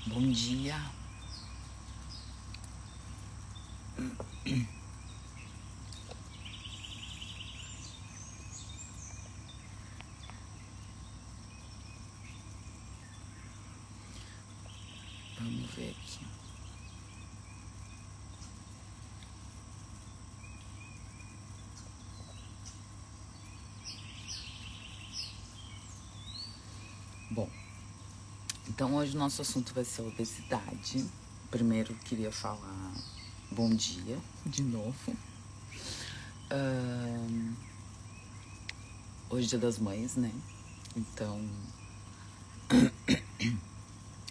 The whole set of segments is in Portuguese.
Bom dia. Vamos ver aqui. Bom, então hoje o nosso assunto vai ser obesidade. Primeiro queria falar bom dia de novo. Hoje é Dia das Mães, né? Então,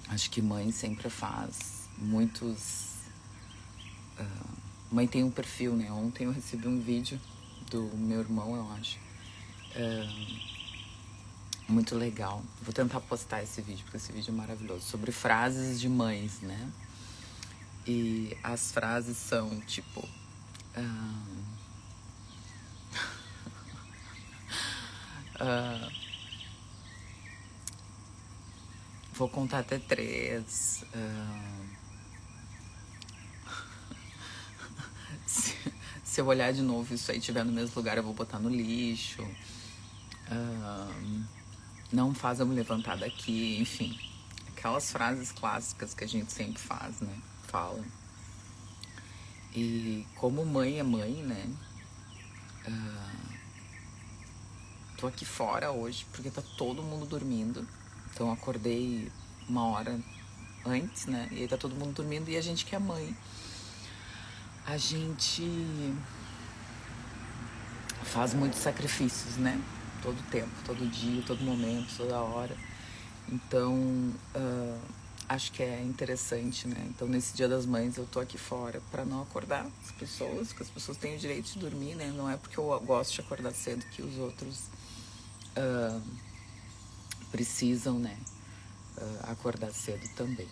acho que mãe sempre faz muitos... Mãe tem um perfil, né? Ontem eu recebi um vídeo do meu irmão, eu acho. Muito legal. Vou tentar postar esse vídeo, porque esse vídeo é maravilhoso. Sobre frases de mães, né? E as frases são tipo... vou contar até 3. Se eu olhar de novo isso aí estiver no mesmo lugar, eu vou botar no lixo. Não faz eu me levantar daqui. Enfim, aquelas frases clássicas que a gente sempre faz, né? Fala. E como mãe é mãe, né? Tô aqui fora hoje porque tá todo mundo dormindo. Então eu acordei 1 hora antes, né? E aí tá todo mundo dormindo e a gente que é mãe. A gente faz muitos sacrifícios, né? Todo tempo, todo dia, todo momento, toda hora. Então, acho que é interessante, né? Então, nesse Dia das Mães, eu tô aqui fora para não acordar as pessoas, porque as pessoas têm o direito de dormir, né? Não é porque eu gosto de acordar cedo que os outros precisam, né? Acordar cedo também.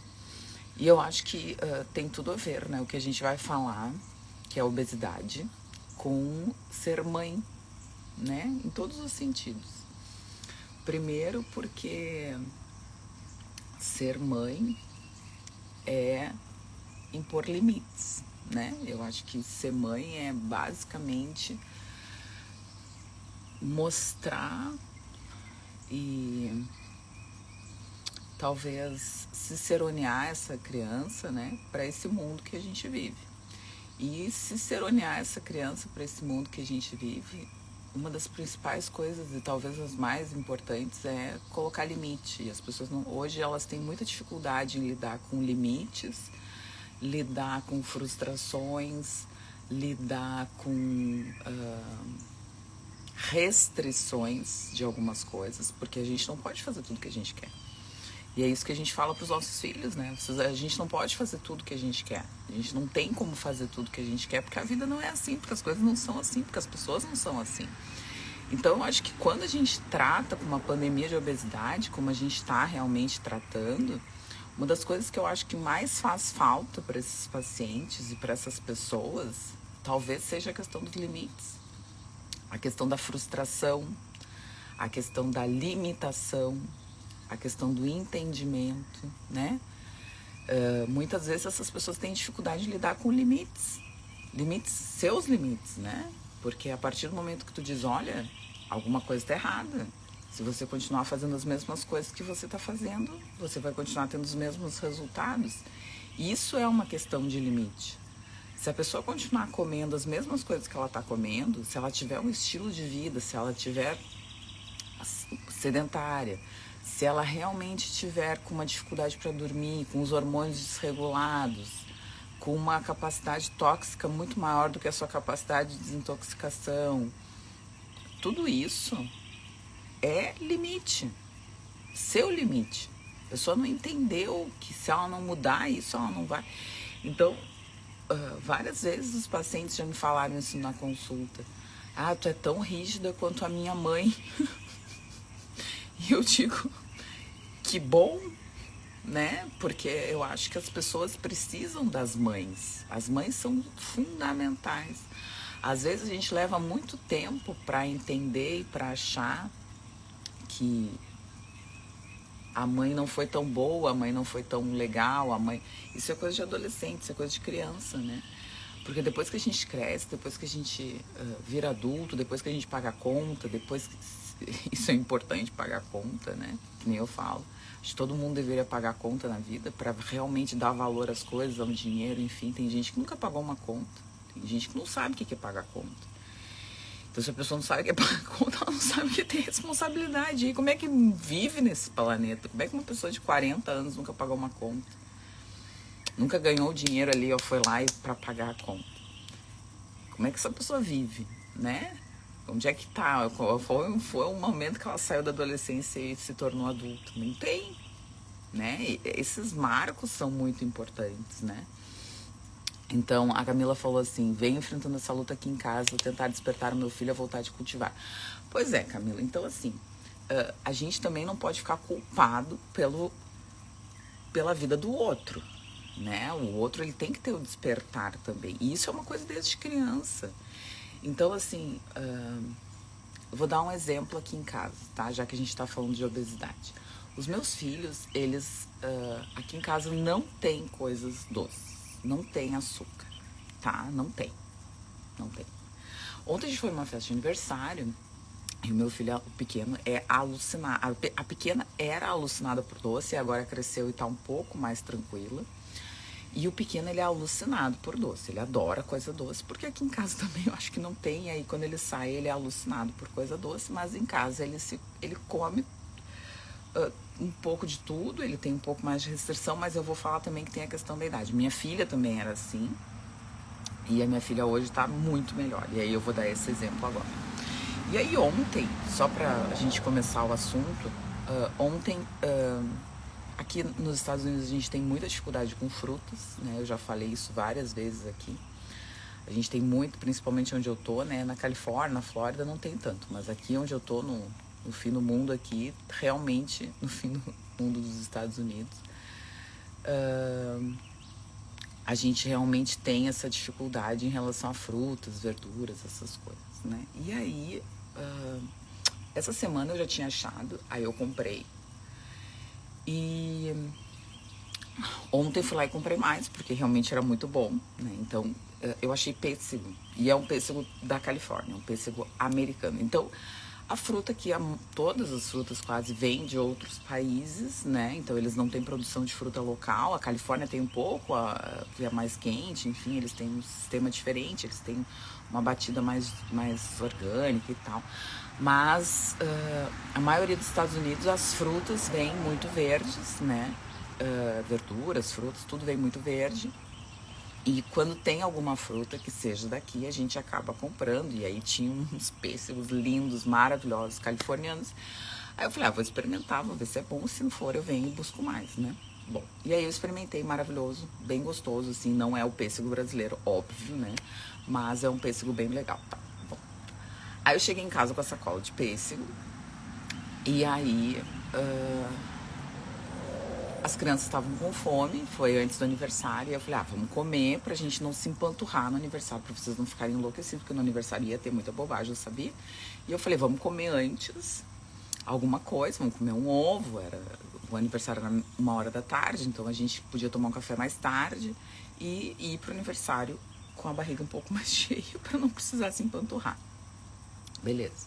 E eu acho que tem tudo a ver, né? O que a gente vai falar, que é a obesidade, com ser mãe, né? Em todos os sentidos. Primeiro porque ser mãe é impor limites, né? Eu acho que ser mãe é basicamente mostrar e talvez ciceronear essa criança, né, para esse mundo que a gente vive. E ciceronear essa criança para esse mundo que a gente vive, uma das principais coisas e talvez as mais importantes é colocar limite. E as pessoas não, hoje elas têm muita dificuldade em lidar com limites, lidar com frustrações, lidar com restrições de algumas coisas, porque a gente não pode fazer tudo que a gente quer. E é isso que a gente fala para os nossos filhos, né? A gente não pode fazer tudo que a gente quer. A gente não tem como fazer tudo que a gente quer, porque a vida não é assim, porque as coisas não são assim, porque as pessoas não são assim. Então, eu acho que quando a gente trata com uma pandemia de obesidade, como a gente está realmente tratando, uma das coisas que eu acho que mais faz falta para esses pacientes e para essas pessoas, talvez seja a questão dos limites, a questão da frustração, a questão da limitação, a questão do entendimento, né? Muitas vezes essas pessoas têm dificuldade de lidar com limites, seus limites, né? Porque a partir do momento que tu diz, olha, alguma coisa está errada. Se você continuar fazendo as mesmas coisas que você está fazendo, você vai continuar tendo os mesmos resultados. Isso é uma questão de limite. Se a pessoa continuar comendo as mesmas coisas que ela está comendo, se ela tiver um estilo de vida, se ela tiver sedentária, se ela realmente tiver com uma dificuldade para dormir, com os hormônios desregulados, com uma capacidade tóxica muito maior do que a sua capacidade de desintoxicação, tudo isso é limite, seu limite. A pessoa não entendeu que se ela não mudar isso, ela não vai. Então, várias vezes os pacientes já me falaram isso na consulta. Ah, tu é tão rígida quanto a minha mãe. E eu digo, que bom, né? Porque eu acho que as pessoas precisam das mães. As mães são fundamentais. Às vezes a gente leva muito tempo para entender e para achar que a mãe não foi tão boa, a mãe não foi tão legal, a mãe... Isso é coisa de adolescente, isso é coisa de criança, né? Porque depois que a gente cresce, depois que a gente vira adulto, depois que a gente paga a conta, depois que... Isso é importante, pagar a conta, né? Que nem eu falo. Acho que todo mundo deveria pagar a conta na vida para realmente dar valor às coisas, ao dinheiro, enfim. Tem gente que nunca pagou uma conta. Tem gente que não sabe o que é pagar a conta. Então, se a pessoa não sabe o que é pagar a conta, ela não sabe o que tem responsabilidade. E como é que vive nesse planeta? Como é que uma pessoa de 40 anos nunca pagou uma conta? Nunca ganhou o dinheiro ali, ou foi lá para pagar a conta? Como é que essa pessoa vive, né? Onde é que tá? Foi um momento que ela saiu da adolescência e se tornou adulta. Não tem, né? E esses marcos são muito importantes, né? Então, a Camila falou assim, venho enfrentando essa luta aqui em casa, vou tentar despertar o meu filho a voltar de cultivar. Pois é, Camila, então assim, a gente também não pode ficar culpado pela vida do outro, né? O outro, ele tem que ter o despertar também. E isso é uma coisa desde criança. Então, assim, eu vou dar um exemplo aqui em casa, tá? Já que a gente tá falando de obesidade. Os meus filhos, eles, aqui em casa não tem coisas doces. Não tem açúcar, tá? Não tem. Não tem. Ontem a gente foi numa festa de aniversário e o meu filho, o pequeno, é alucinado. A pequena era alucinada por doce e agora cresceu e tá um pouco mais tranquila. E o pequeno, ele é alucinado por doce, ele adora coisa doce, porque aqui em casa também eu acho que não tem, e aí quando ele sai ele é alucinado por coisa doce, mas em casa ele come um pouco de tudo, ele tem um pouco mais de restrição, mas eu vou falar também que tem a questão da idade. Minha filha também era assim, e a minha filha hoje tá muito melhor, e aí eu vou dar esse exemplo agora. E aí ontem, só pra a gente começar o assunto, ontem... Aqui nos Estados Unidos a gente tem muita dificuldade com frutas, né? Eu já falei isso várias vezes aqui. A gente tem muito, principalmente onde eu tô, né? Na Califórnia, na Flórida não tem tanto, mas aqui onde eu tô, no fim do mundo aqui, realmente no fim do mundo dos Estados Unidos, a gente realmente tem essa dificuldade em relação a frutas, verduras, essas coisas, né? E aí, essa semana eu já tinha achado, aí eu comprei. E ontem fui lá e comprei mais, porque realmente era muito bom, né? Então, eu achei pêssego. E é um pêssego da Califórnia, um pêssego americano. Então, a fruta aqui, todas as frutas quase vêm de outros países, né? Então, eles não têm produção de fruta local. A Califórnia tem um pouco, que é mais quente, enfim, eles têm um sistema diferente, eles têm uma batida mais orgânica e tal. Mas a maioria dos Estados Unidos, as frutas vêm muito verdes, né? Verduras, frutas, tudo vem muito verde. E quando tem alguma fruta que seja daqui, a gente acaba comprando. E aí tinha uns pêssegos lindos, maravilhosos, californianos. Aí eu falei, vou experimentar, vou ver se é bom. Se não for, eu venho e busco mais, né? Bom, e aí eu experimentei, maravilhoso, bem gostoso, assim. Não é o pêssego brasileiro, óbvio, né? Mas é um pêssego bem legal, tá? Bom. Aí eu cheguei em casa com a sacola de pêssego. E aí... as crianças estavam com fome, foi antes do aniversário, e eu falei, vamos comer pra gente não se empanturrar no aniversário, pra vocês não ficarem enlouquecidos, porque no aniversário ia ter muita bobagem, eu sabia. E eu falei, vamos comer antes alguma coisa, vamos comer um ovo, o aniversário era 1h da tarde, então a gente podia tomar um café mais tarde e ir pro aniversário com a barriga um pouco mais cheia, pra não precisar se empanturrar. Beleza.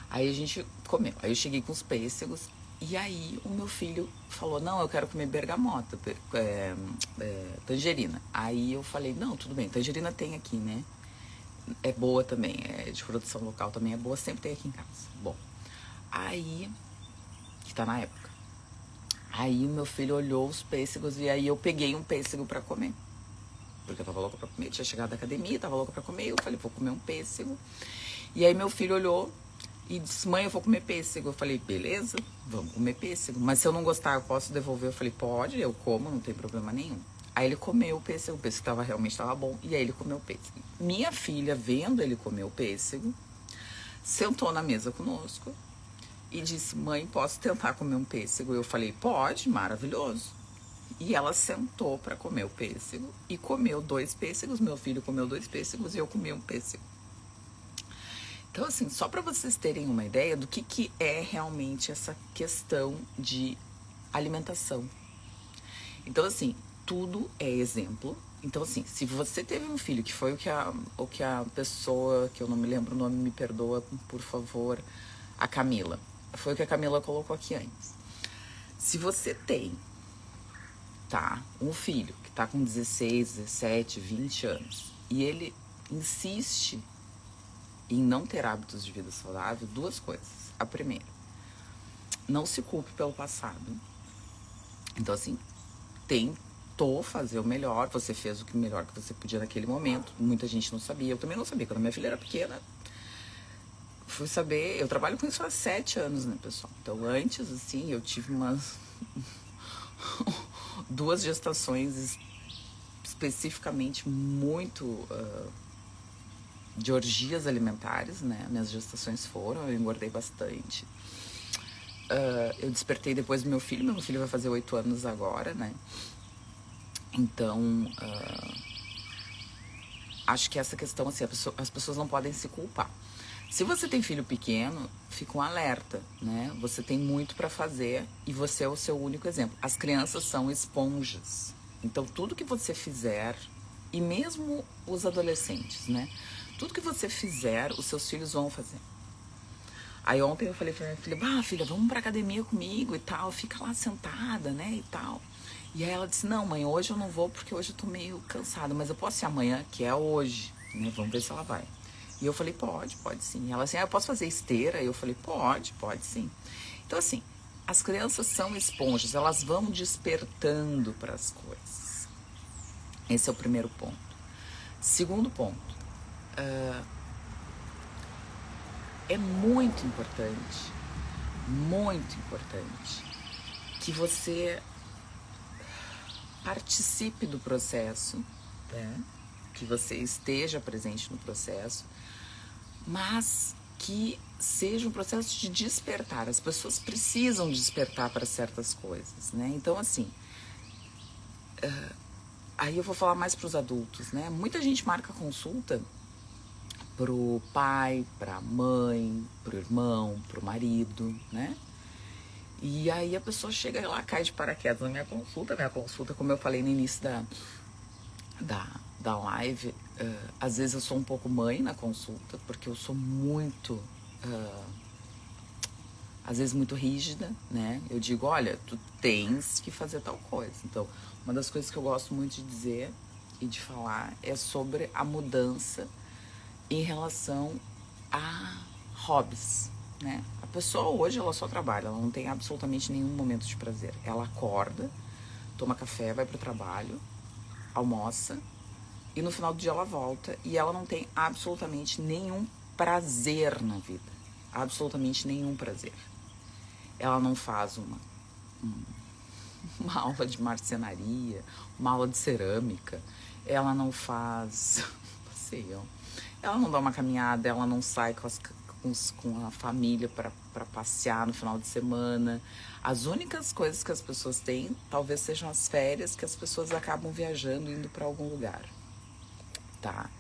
Aí a gente comeu, aí eu cheguei com os pêssegos. E aí o meu filho falou, não, eu quero comer bergamota, tangerina. Aí eu falei, não, tudo bem, tangerina tem aqui, né? É boa também, é de produção local também, é boa, sempre tem aqui em casa. Bom, aí, que tá na época. Aí o meu filho olhou os pêssegos e aí eu peguei um pêssego pra comer. Porque eu tava louca pra comer, tinha chegado da academia, tava louca pra comer, eu falei, vou comer um pêssego. E aí meu filho olhou e disse, mãe, eu vou comer pêssego. Eu falei, beleza, vamos comer pêssego. Mas se eu não gostar, eu posso devolver? Eu falei, pode, eu como, não tem problema nenhum. Aí ele comeu o pêssego realmente estava bom. E aí ele comeu o pêssego. Minha filha, vendo ele comer o pêssego, sentou na mesa conosco e disse, mãe, posso tentar comer um pêssego? Eu falei, pode, maravilhoso. E ela sentou para comer o pêssego e comeu 2 pêssegos. Meu filho comeu 2 pêssegos e eu comi um pêssego. Então, assim, só para vocês terem uma ideia do que é realmente essa questão de alimentação. Então, assim, tudo é exemplo. Então, assim, se você teve um filho, que foi o que a pessoa, que eu não me lembro o nome, me perdoa, por favor, a Camila. Foi o que a Camila colocou aqui antes. Se você tem, tá, um filho que tá com 16, 17, 20 anos, e ele insiste em não ter hábitos de vida saudável, duas coisas. A primeira, não se culpe pelo passado. Então, assim, tentou fazer o melhor, você fez o melhor que você podia naquele momento. Muita gente não sabia, eu também não sabia. Quando a minha filha era pequena, fui saber, eu trabalho com isso há 7 anos, né, pessoal? Então, antes, assim, eu tive umas 2 gestações especificamente muito de orgias alimentares, né? Minhas gestações foram, eu engordei bastante. Eu despertei depois do meu filho vai fazer 8 anos agora, né? Então, acho que essa questão, assim, as pessoas não podem se culpar. Se você tem filho pequeno, fica um alerta, né? Você tem muito para fazer e você é o seu único exemplo. As crianças são esponjas. Então, tudo que você fizer, e mesmo os adolescentes, né? Tudo que você fizer, os seus filhos vão fazer. Aí ontem eu falei pra minha filha, filha, vamos pra academia comigo e tal, fica lá sentada, né, e tal. E aí ela disse, não, mãe, hoje eu não vou porque hoje eu tô meio cansada, mas eu posso ir amanhã, que é hoje, né, vamos ver se ela vai. E eu falei, pode sim. E ela assim, eu posso fazer esteira? E eu falei, pode sim. Então, assim, as crianças são esponjas, elas vão despertando para as coisas. Esse é o primeiro ponto. Segundo ponto, é muito importante que você participe do processo, né? Que você esteja presente no processo, mas que seja um processo de despertar. As pessoas precisam despertar para certas coisas, né? Então, assim, aí eu vou falar mais para os adultos, né? Muita gente marca consulta pro pai, pra mãe, pro irmão, pro marido, né? E aí a pessoa chega lá, cai de paraquedas na minha consulta. Minha consulta, como eu falei no início da live, às vezes eu sou um pouco mãe na consulta, porque eu sou muito, às vezes muito rígida, né? Eu digo, olha, tu tens que fazer tal coisa. Então, uma das coisas que eu gosto muito de dizer e de falar é sobre a mudança em relação a hobbies, né? A pessoa hoje, ela só trabalha, ela não tem absolutamente nenhum momento de prazer. Ela acorda, toma café, vai pro trabalho, almoça, e no final do dia ela volta e ela não tem absolutamente nenhum prazer na vida. Absolutamente nenhum prazer. Ela não faz uma aula de marcenaria, uma aula de cerâmica. Ela não faz... não sei, ela não dá uma caminhada, ela não sai com a família para passear no final de semana. As únicas coisas que as pessoas têm talvez sejam as férias, que as pessoas acabam viajando, indo para algum lugar, tá?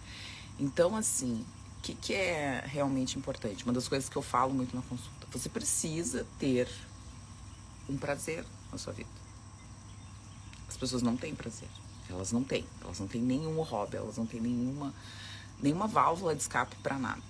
Então, assim, o que é realmente importante? Uma das coisas que eu falo muito na consulta, você precisa ter um prazer na sua vida. As pessoas não têm prazer, elas não têm nenhum hobby, elas não têm nenhuma válvula de escape para nada.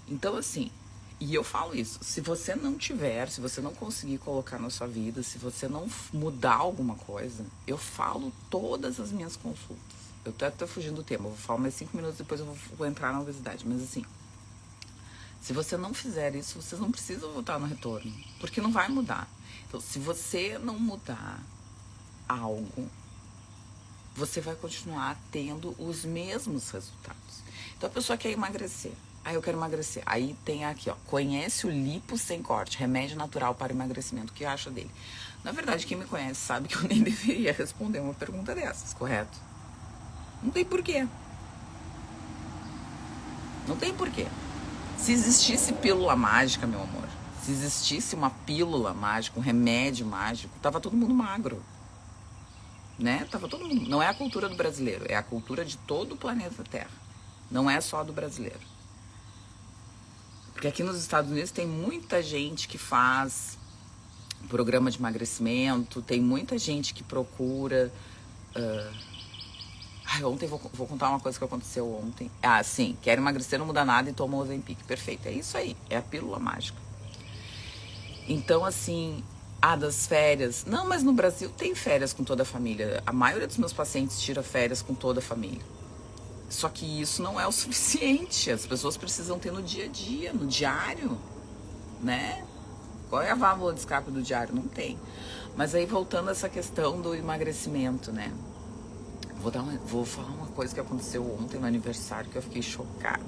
Então, assim, e eu falo isso, se você não conseguir colocar na sua vida, se você não mudar alguma coisa, eu falo todas as minhas consultas. Eu até tô fugindo do tema, eu vou falar mais 5 minutos, depois eu vou entrar na obesidade. Mas assim, se você não fizer isso, vocês não precisam voltar no retorno, porque não vai mudar. Então, se você não mudar algo, você vai continuar tendo os mesmos resultados. Então, a pessoa quer emagrecer. Aí eu quero emagrecer. Aí tem aqui, ó, conhece o Lipo Sem Corte, remédio natural para emagrecimento. O que acha dele? Na verdade, quem me conhece sabe que eu nem deveria responder uma pergunta dessas, correto? Não tem porquê. Não tem porquê. Se existisse pílula mágica, meu amor, se existisse uma pílula mágica, um remédio mágico, tava todo mundo magro. Né? Tava todo mundo. Não é a cultura do brasileiro, é a cultura de todo o planeta Terra. Não é só do brasileiro. Porque aqui nos Estados Unidos tem muita gente que faz programa de emagrecimento, tem muita gente que procura... ontem vou contar uma coisa que aconteceu ontem. Sim, quer emagrecer, não muda nada e toma o Ozempic. Perfeito, é isso aí, é a pílula mágica. Então, assim, das férias. Não, mas no Brasil tem férias com toda a família. A maioria dos meus pacientes tira férias com toda a família. Só que isso não é o suficiente. As pessoas precisam ter no dia a dia, no diário, né? Qual é a válvula de escape do diário? Não tem. Mas aí, voltando a essa questão do emagrecimento, né? Vou falar uma coisa que aconteceu ontem no aniversário que eu fiquei chocada.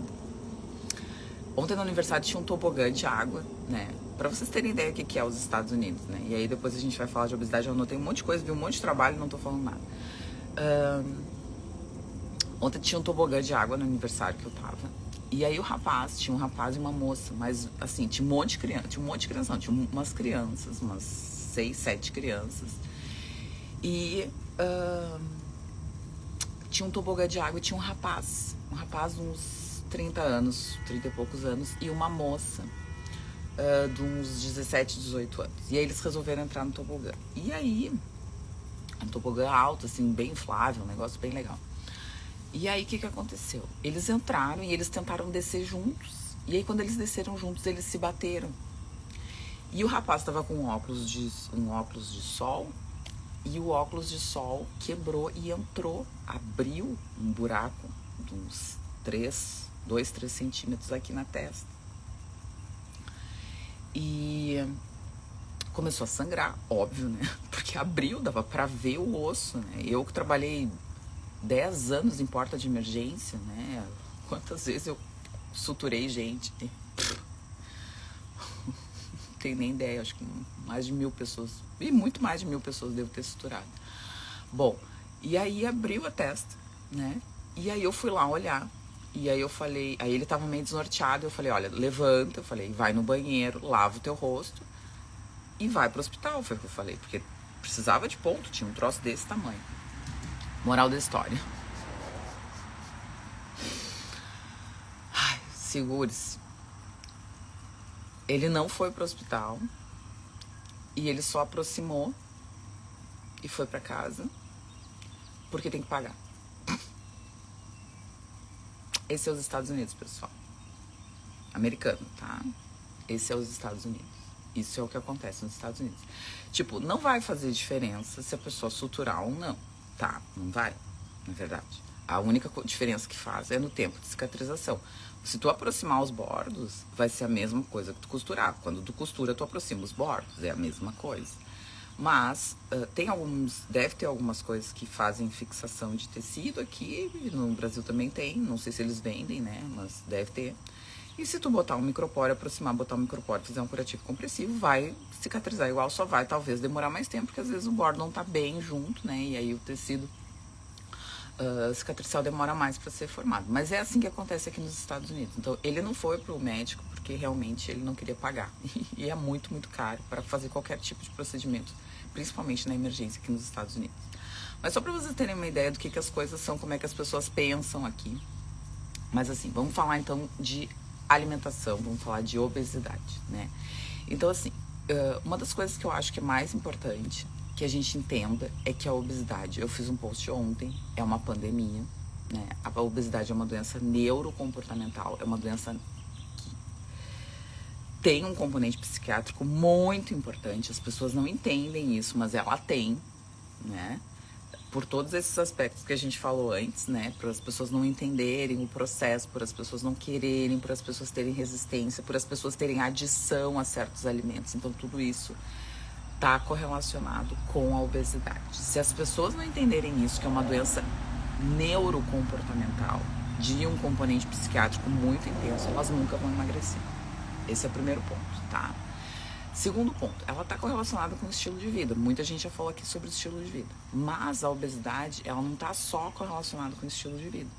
Ontem no aniversário tinha um tobogã de água, né? Pra vocês terem ideia do que é os Estados Unidos, né? E aí depois a gente vai falar de obesidade. Eu anotei um monte de coisa, vi um monte de trabalho e não tô falando nada. Ontem tinha um tobogã de água no aniversário que eu tava. E aí tinha um rapaz e uma moça, mas assim, tinha um monte de criança, não, tinha umas crianças, umas 6, 7 crianças. E tinha um tobogã de água e tinha um rapaz de uns 30 anos, 30 e poucos anos, e uma moça de uns 17, 18 anos. E aí eles resolveram entrar no tobogã. E aí, um tobogã alto, assim, bem inflável, um negócio bem legal. E aí, o que aconteceu? Eles entraram e eles tentaram descer juntos. E aí, quando eles desceram juntos, eles se bateram. E o rapaz estava com um óculos de sol. E o óculos de sol quebrou e entrou, abriu um buraco de uns 2, 3 centímetros aqui na testa. E começou a sangrar, óbvio, né? Porque abriu, dava pra ver o osso, né? Eu que trabalhei 10 anos em porta de emergência, né? Quantas vezes eu suturei gente? Não tenho nem ideia, acho que mais de 1.000 pessoas, e muito mais de 1.000 pessoas devo ter suturado. Bom, e aí abriu a testa, né? E aí eu fui lá olhar, e aí eu falei, aí ele tava meio desnorteado, eu falei, olha, levanta, eu falei, vai no banheiro, lava o teu rosto e vai pro hospital, foi o que eu falei, porque precisava de ponto, tinha um troço desse tamanho. Moral da história. Segure-se. Ele não foi pro hospital e ele só aproximou e foi pra casa porque tem que pagar. Esse é os Estados Unidos, pessoal. Americano, tá? Esse é os Estados Unidos. Isso é o que acontece nos Estados Unidos. Tipo, não vai fazer diferença se a pessoa suturar ou não, tá? Não vai, na verdade. A única diferença que faz é no tempo de cicatrização. Se tu aproximar os bordos, vai ser a mesma coisa que tu costurar. Quando tu costura, tu aproxima os bordos, é a mesma coisa. Mas deve ter algumas coisas que fazem fixação de tecido aqui, no Brasil também tem, não sei se eles vendem, né, mas deve ter. E se tu botar um micropóreo, botar um micropóreo, fizer um curativo compressivo, vai cicatrizar igual, só vai talvez demorar mais tempo, porque às vezes o bordo não tá bem junto, né, e aí o tecido cicatricial demora mais para ser formado. Mas é assim que acontece aqui nos Estados Unidos. Então, ele não foi pro médico porque realmente ele não queria pagar. E é muito, muito caro para fazer qualquer tipo de procedimento, principalmente na emergência aqui nos Estados Unidos. Mas só para vocês terem uma ideia do que as coisas são, como é que as pessoas pensam aqui. Mas assim, vamos falar então de alimentação, vamos falar de obesidade, né? Então assim, uma das coisas que eu acho que é mais importante que a gente entenda é que a obesidade, eu fiz um post ontem, é uma pandemia, né? A obesidade é uma doença neurocomportamental, é uma doença que tem um componente psiquiátrico muito importante, as pessoas não entendem isso, mas ela tem, né? Por todos esses aspectos que a gente falou antes, né? Para as pessoas não entenderem o processo, por as pessoas não quererem, por as pessoas terem resistência, por as pessoas terem adição a certos alimentos. Então, tudo isso está correlacionado com a obesidade. Se as pessoas não entenderem isso, que é uma doença neurocomportamental, de um componente psiquiátrico muito intenso, elas nunca vão emagrecer. Esse é o primeiro ponto, tá? Segundo ponto, ela está correlacionada com o estilo de vida. Muita gente já falou aqui sobre o estilo de vida. Mas a obesidade, ela não está só correlacionada com o estilo de vida.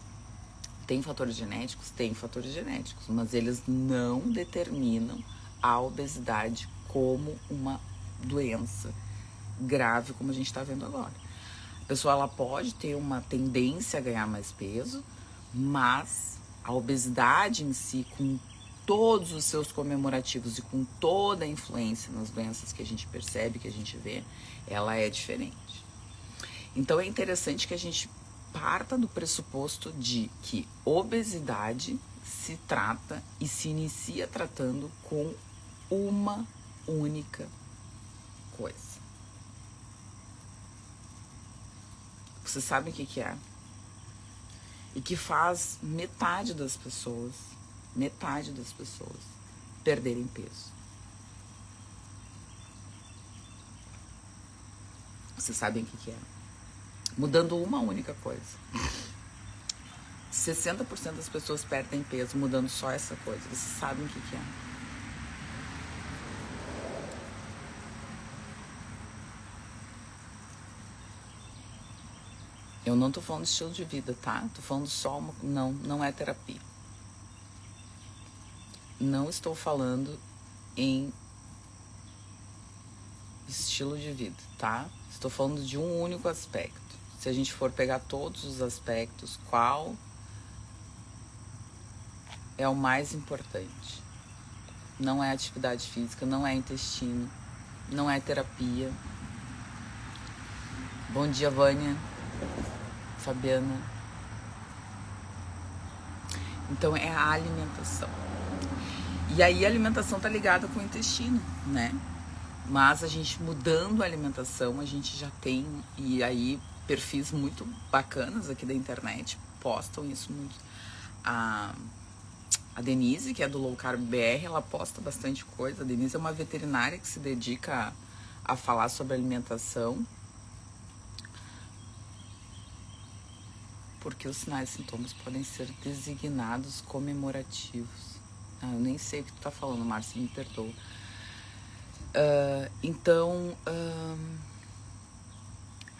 Tem fatores genéticos? Tem fatores genéticos, mas eles não determinam a obesidade como uma doença grave, como a gente está vendo agora. A pessoa, ela pode ter uma tendência a ganhar mais peso, mas a obesidade em si, com todos os seus comemorativos e com toda a influência nas doenças que a gente percebe, que a gente vê, ela é diferente. Então é interessante que a gente parta do pressuposto de que obesidade se trata e se inicia tratando com uma única coisa. Vocês sabem o que é? E que faz metade das pessoas perderem peso. Vocês sabem o que é? Mudando uma única coisa. 60% das pessoas perdem peso mudando só essa coisa. Vocês sabem o que é? Eu não tô falando de estilo de vida, tá? Tô falando só uma... Não é terapia. Não estou falando em estilo de vida, tá? Estou falando de um único aspecto. Se a gente for pegar todos os aspectos, qual é o mais importante? Não é atividade física, não é intestino, não é terapia. Bom dia, Vânia, Fabiana. Então é a alimentação. E aí a alimentação tá ligada com o intestino, né? Mas a gente mudando a alimentação, a gente já tem, e aí perfis muito bacanas aqui da internet postam isso muito. A Denise, que é do Low Carb BR, ela posta bastante coisa. A Denise é uma veterinária que se dedica a falar sobre alimentação. Porque os sinais e sintomas podem ser designados comemorativos. Eu nem sei o que tu tá falando, Márcia, me perdoa. Então,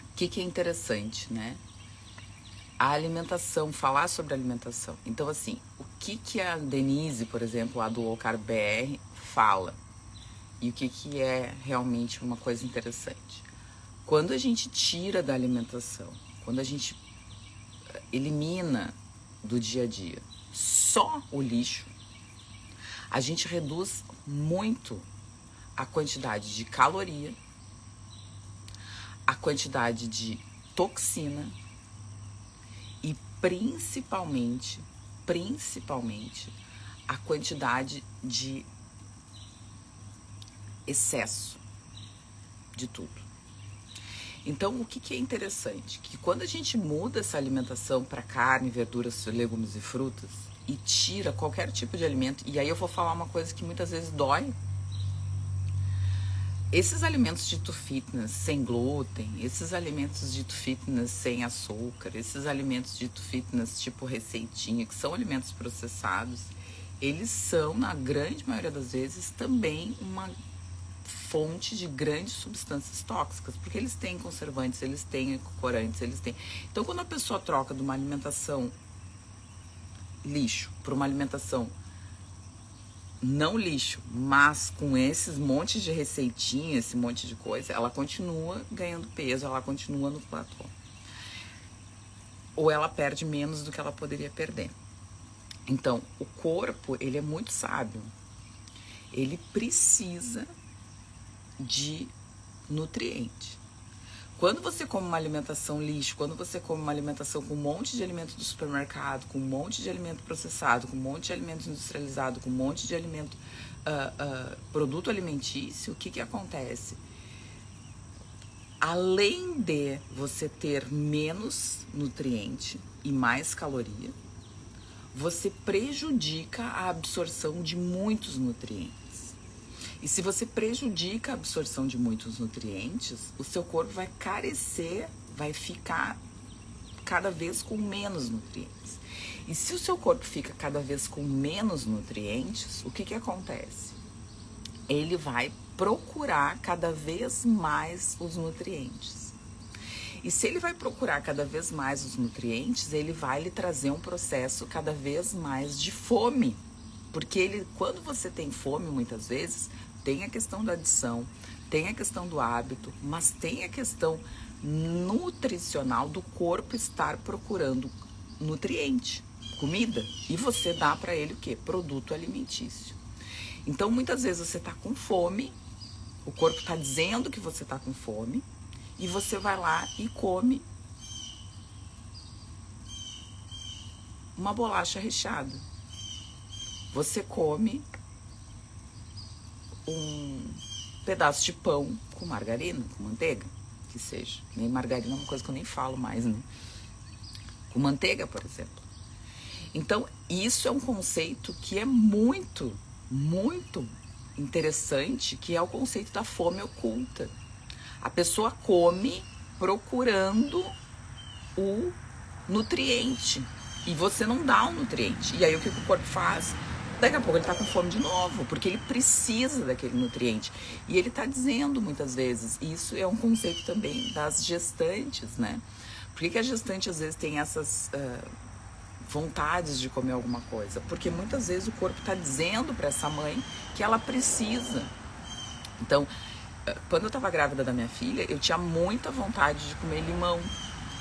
o que é interessante, né? A alimentação, falar sobre alimentação. Então, assim, o que a Denise, por exemplo, lá do Low Carb BR, fala? E o que é realmente uma coisa interessante? Quando a gente tira da alimentação, quando a gente elimina do dia a dia só o lixo, a gente reduz muito a quantidade de caloria, a quantidade de toxina e principalmente a quantidade de excesso de tudo. Então, o que é interessante? Que quando a gente muda essa alimentação para carne, verduras, legumes e frutas e tira qualquer tipo de alimento, e aí eu vou falar uma coisa que muitas vezes dói. Esses alimentos dito fitness sem glúten, esses alimentos dito fitness sem açúcar, esses alimentos dito fitness tipo receitinha, que são alimentos processados, eles são, na grande maioria das vezes, também uma fonte de grandes substâncias tóxicas, porque eles têm conservantes, eles têm corantes, eles têm... Então, quando a pessoa troca de uma alimentação lixo para uma alimentação não lixo, mas com esses montes de receitinha, esse monte de coisa, ela continua ganhando peso, ela continua no platô. Ou ela perde menos do que ela poderia perder. Então, o corpo, ele é muito sábio. Ele precisa de nutriente. Quando você come uma alimentação lixo, quando você come uma alimentação com um monte de alimento do supermercado, com um monte de alimento processado, com um monte de alimento industrializado, com um monte de alimento, produto alimentício, o que acontece? Além de você ter menos nutriente e mais caloria, você prejudica a absorção de muitos nutrientes. E se você prejudica a absorção de muitos nutrientes, o seu corpo vai carecer, vai ficar cada vez com menos nutrientes. E se o seu corpo fica cada vez com menos nutrientes, o que acontece? Ele vai procurar cada vez mais os nutrientes. E se ele vai procurar cada vez mais os nutrientes, ele vai lhe trazer um processo cada vez mais de fome. Porque quando você tem fome, muitas vezes, tem a questão da adição, tem a questão do hábito, mas tem a questão nutricional do corpo estar procurando nutriente. comida, e você dá para ele o quê? Produto alimentício. Então, muitas vezes você tá com fome, o corpo tá dizendo que você tá com fome, e você vai lá e come uma bolacha recheada. Você come um pedaço de pão com margarina, com manteiga, que seja. Nem margarina é uma coisa que eu nem falo mais, né? Com manteiga, por exemplo. Então, isso é um conceito que é muito, muito interessante, que é o conceito da fome oculta. A pessoa come procurando o nutriente e você não dá o nutriente. E aí o que o corpo faz? Daqui a pouco ele tá com fome de novo, porque ele precisa daquele nutriente. E ele tá dizendo muitas vezes, isso é um conceito também das gestantes, né? Por que a gestante às vezes tem essas vontades de comer alguma coisa? Porque muitas vezes o corpo tá dizendo para essa mãe que ela precisa. Então, quando eu tava grávida da minha filha, eu tinha muita vontade de comer limão.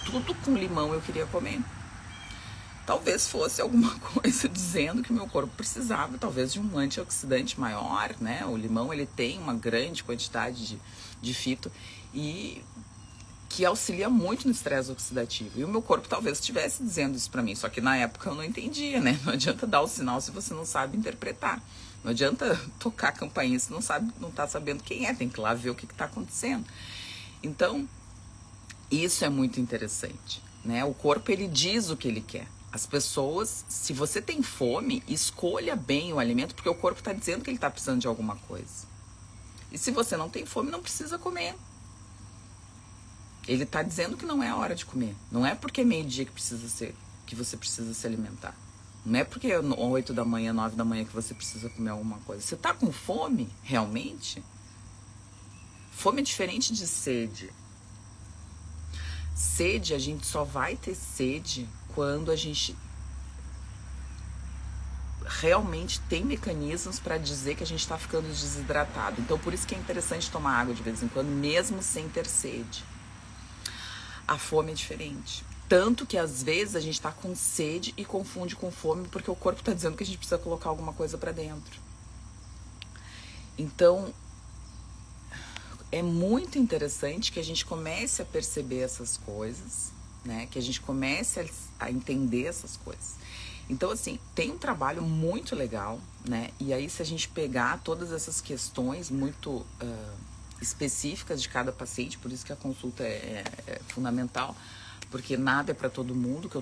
Tudo com limão eu queria comer. Talvez fosse alguma coisa dizendo que o meu corpo precisava, talvez, de um antioxidante maior, né? O limão, ele tem uma grande quantidade de fito e que auxilia muito no estresse oxidativo. E o meu corpo talvez estivesse dizendo isso pra mim, só que na época eu não entendia, né? Não adianta dar o sinal se você não sabe interpretar. Não adianta tocar a campainha se não tá sabendo quem é, tem que ir lá ver o que tá acontecendo. Então, isso é muito interessante, né? O corpo, ele diz o que ele quer. As pessoas, se você tem fome, escolha bem o alimento, porque o corpo está dizendo que ele está precisando de alguma coisa. E se você não tem fome, não precisa comer. Ele está dizendo que não é a hora de comer. Não é porque é meio-dia que você precisa se alimentar. Não é porque é 8 da manhã, 9 da manhã que você precisa comer alguma coisa. Você está com fome, realmente? Fome é diferente de sede. Sede, a gente só vai ter sede quando a gente realmente tem mecanismos para dizer que a gente está ficando desidratado. Então, por isso que é interessante tomar água de vez em quando, mesmo sem ter sede. A fome é diferente. Tanto que, às vezes, a gente está com sede e confunde com fome porque o corpo está dizendo que a gente precisa colocar alguma coisa para dentro. Então, é muito interessante que a gente comece a perceber essas coisas, né? Que a gente comece a entender essas coisas. Então, assim, tem um trabalho muito legal, né? E aí, se a gente pegar todas essas questões muito específicas de cada paciente, por isso que a consulta é fundamental, porque nada é para todo mundo. O que eu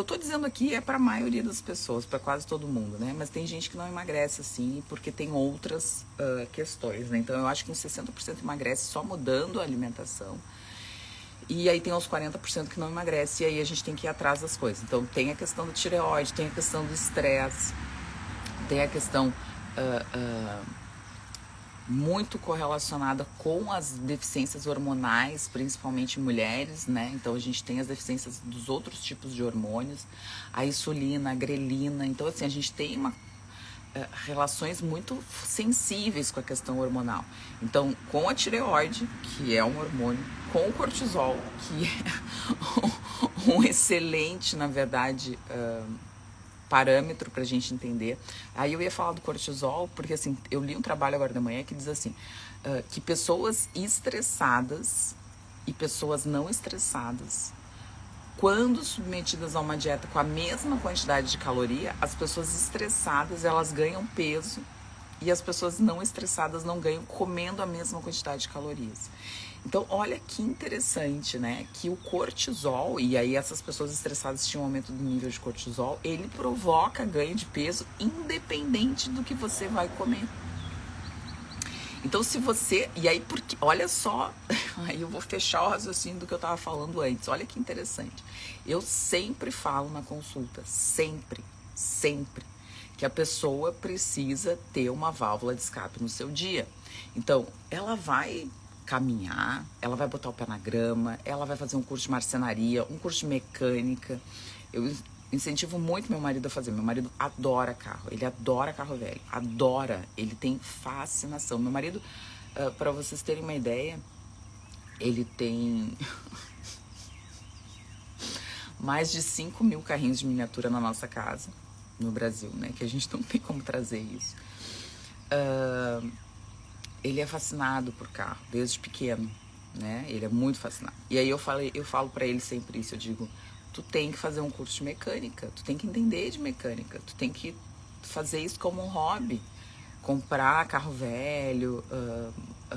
tô dizendo aqui é para a maioria das pessoas, para quase todo mundo, né? Mas tem gente que não emagrece assim, porque tem outras questões, né? Então, eu acho que uns 60% emagrece só mudando a alimentação. E aí tem uns 40% que não emagrece, e aí a gente tem que ir atrás das coisas. Então, tem a questão do tireoide, tem a questão do estresse, tem a questão muito correlacionada com as deficiências hormonais, principalmente em mulheres, né? Então, a gente tem as deficiências dos outros tipos de hormônios, a insulina, a grelina. Então, assim, a gente tem relações muito sensíveis com a questão hormonal. Então, com a tireoide, que é um hormônio, com o cortisol, que é um excelente, na verdade, parâmetro pra gente entender. Aí eu ia falar do cortisol, porque assim, eu li um trabalho agora da manhã que diz assim, que pessoas estressadas e pessoas não estressadas, quando submetidas a uma dieta com a mesma quantidade de caloria, as pessoas estressadas, elas ganham peso e as pessoas não estressadas não ganham comendo a mesma quantidade de calorias. Então, olha que interessante, né? Que o cortisol, e aí essas pessoas estressadas tinham um aumento do nível de cortisol, ele provoca ganho de peso independente do que você vai comer. Então, se você... E aí, porque... Olha só... Aí eu vou fechar o raciocínio do que eu estava falando antes. Olha que interessante. Eu sempre falo na consulta, sempre, que a pessoa precisa ter uma válvula de escape no seu dia. Então, ela vai caminhar, ela vai botar o pé na grama, ela vai fazer um curso de marcenaria, um curso de mecânica. Eu incentivo muito meu marido a fazer. Meu marido adora carro, ele adora carro velho, adora, ele tem fascinação. Meu marido, para vocês terem uma ideia, ele tem mais de 5 mil carrinhos de miniatura na nossa casa, no Brasil, né? Que a gente não tem como trazer isso. Ele é fascinado por carro, desde pequeno, né? Ele é muito fascinado. E aí eu falo pra ele sempre isso, eu digo, tu tem que fazer um curso de mecânica, tu tem que entender de mecânica, tu tem que fazer isso como um hobby. Comprar carro velho,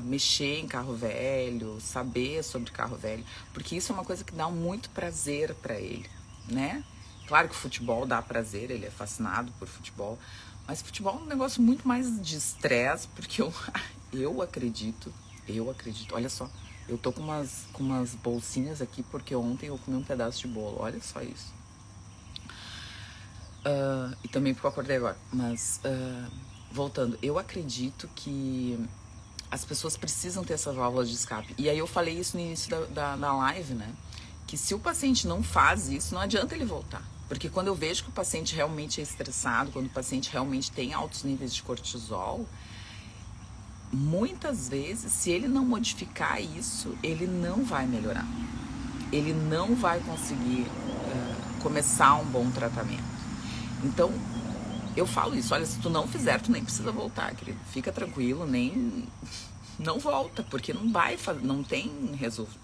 mexer em carro velho, saber sobre carro velho, porque isso é uma coisa que dá muito prazer pra ele, né? Claro que o futebol dá prazer, ele é fascinado por futebol, mas futebol é um negócio muito mais de estresse, porque eu acredito, olha só, eu tô com umas bolsinhas aqui porque ontem eu comi um pedaço de bolo, olha só isso. E também porque eu acordei agora, mas voltando, eu acredito que as pessoas precisam ter essa válvula de escape. E aí eu falei isso no início da live, né? Que se o paciente não faz isso, não adianta ele voltar. Porque quando eu vejo que o paciente realmente é estressado, quando o paciente realmente tem altos níveis de cortisol, muitas vezes, se ele não modificar isso, ele não vai melhorar. Ele não vai conseguir começar um bom tratamento. Então, eu falo isso, olha, se tu não fizer, tu nem precisa voltar, querido. Fica tranquilo, não volta, porque não tem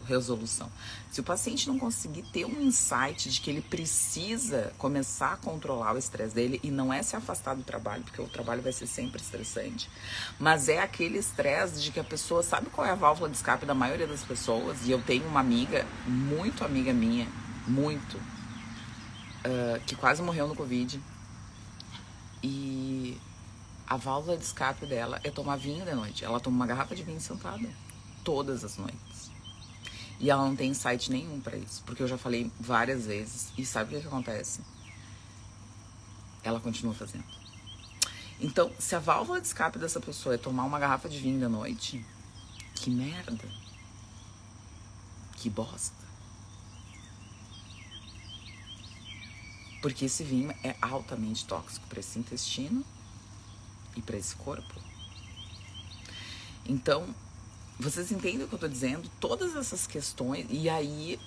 resolução. Se o paciente não conseguir ter um insight de que ele precisa começar a controlar o estresse dele, e não é se afastar do trabalho, porque o trabalho vai ser sempre estressante, mas é aquele estresse de que a pessoa sabe qual é a válvula de escape da maioria das pessoas, e eu tenho uma amiga, muito amiga minha, que quase morreu no Covid, e a válvula de escape dela é tomar vinho de noite. Ela toma uma garrafa de vinho sentada todas as noites. E ela não tem insight nenhum pra isso, porque eu já falei várias vezes. E sabe o que acontece? Ela continua fazendo. Então, se a válvula de escape dessa pessoa é tomar uma garrafa de vinho de noite, que merda. Que bosta. Porque esse vinho é altamente tóxico para esse intestino e para esse corpo. Então, vocês entendem o que eu tô dizendo? Todas essas questões, e aí,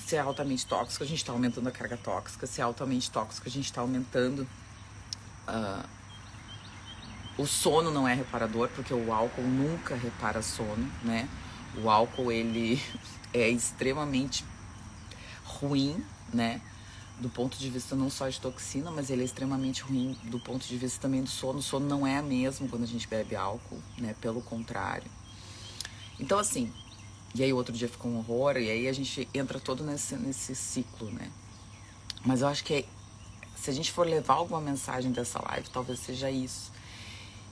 se é altamente tóxico, a gente tá aumentando a carga tóxica, se é altamente tóxico, a gente tá aumentando o sono não é reparador, porque o álcool nunca repara sono, né? O álcool, ele é extremamente ruim, né? Do ponto de vista não só de toxina, mas ele é extremamente ruim do ponto de vista também do sono. O sono não é mesmo quando a gente bebe álcool, né? Pelo contrário. Então, assim, e aí o outro dia ficou um horror, e aí a gente entra todo nesse ciclo, né? Mas eu acho que se a gente for levar alguma mensagem dessa live, talvez seja isso.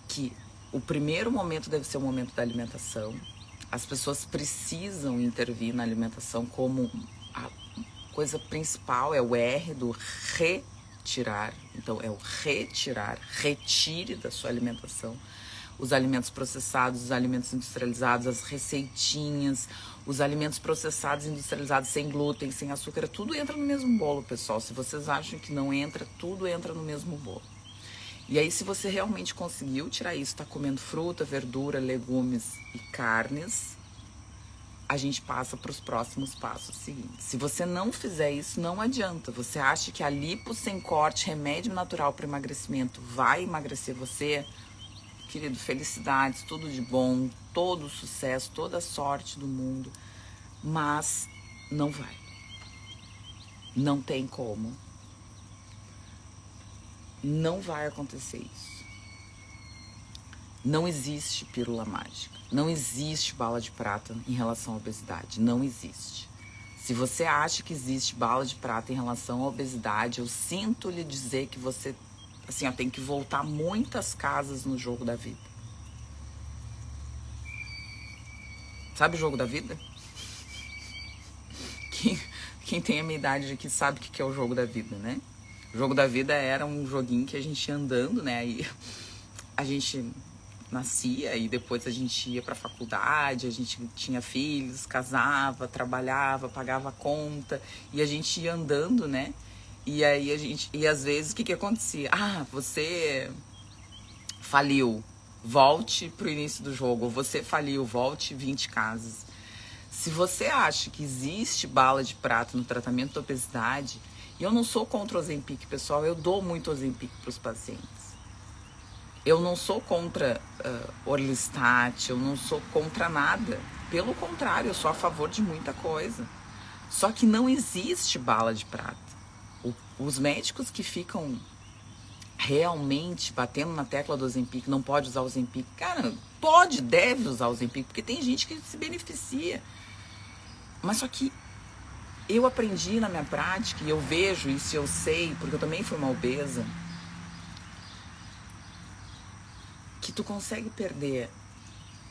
Que o primeiro momento deve ser o momento da alimentação. As pessoas precisam intervir na alimentação como a coisa principal, é o R do retirar. Então, é o retirar, retire da sua alimentação os alimentos processados, os alimentos industrializados, as receitinhas, os alimentos processados, industrializados, sem glúten, sem açúcar, tudo entra no mesmo bolo, pessoal. Se vocês acham que não entra, tudo entra no mesmo bolo. E aí, se você realmente conseguiu tirar isso, tá comendo fruta, verdura, legumes e carnes, a gente passa para os próximos passos seguintes. Se você não fizer isso, não adianta. Você acha que a lipo sem corte, remédio natural para emagrecimento, vai emagrecer você? Querido, felicidades, tudo de bom, todo o sucesso, toda a sorte do mundo. Mas não vai. Não tem como. Não vai acontecer isso. Não existe pílula mágica. Não existe bala de prata em relação à obesidade. Não existe. Se você acha que existe bala de prata em relação à obesidade, eu sinto lhe dizer que você, assim, tem que voltar muitas casas no jogo da vida. Sabe o jogo da vida? Quem tem a minha idade aqui sabe o que é o jogo da vida, né? O jogo da vida era um joguinho que a gente ia andando, né? Aí a gente nascia e depois a gente ia pra faculdade, a gente tinha filhos, casava, trabalhava, pagava a conta e a gente ia andando, né? E aí e às vezes o que acontecia? Ah, você faliu, volte pro início do jogo. Você faliu, volte 20 casas. Se você acha que existe bala de prata no tratamento da obesidade, e eu não sou contra o Ozempic, pessoal, eu dou muito Ozempic para os pacientes. Eu não sou contra Orlistat, eu não sou contra nada. Pelo contrário, eu sou a favor de muita coisa. Só que não existe bala de prata. Os médicos que ficam realmente batendo na tecla do Ozempic, não pode usar o Ozempic. Cara, pode, deve usar o Ozempic, porque tem gente que se beneficia. Mas só que eu aprendi na minha prática, e eu vejo isso, eu sei, porque eu também fui uma obesa, que tu consegue perder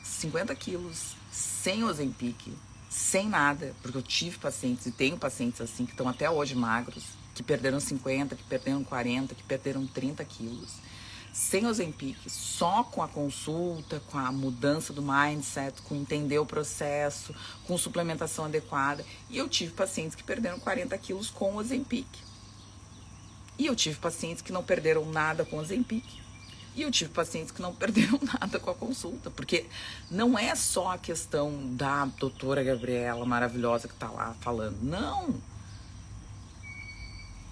50 quilos sem Ozempic, sem nada, porque eu tive pacientes e tenho pacientes assim que estão até hoje magros, que perderam 50, que perderam 40, que perderam 30 quilos, sem Ozempic, só com a consulta, com a mudança do mindset, com entender o processo, com suplementação adequada. E eu tive pacientes que perderam 40 quilos com Ozempic. E eu tive pacientes que não perderam nada com Ozempic. E eu tive pacientes que não perderam nada com a consulta, porque não é só a questão da doutora Gabriela maravilhosa que está lá falando, não.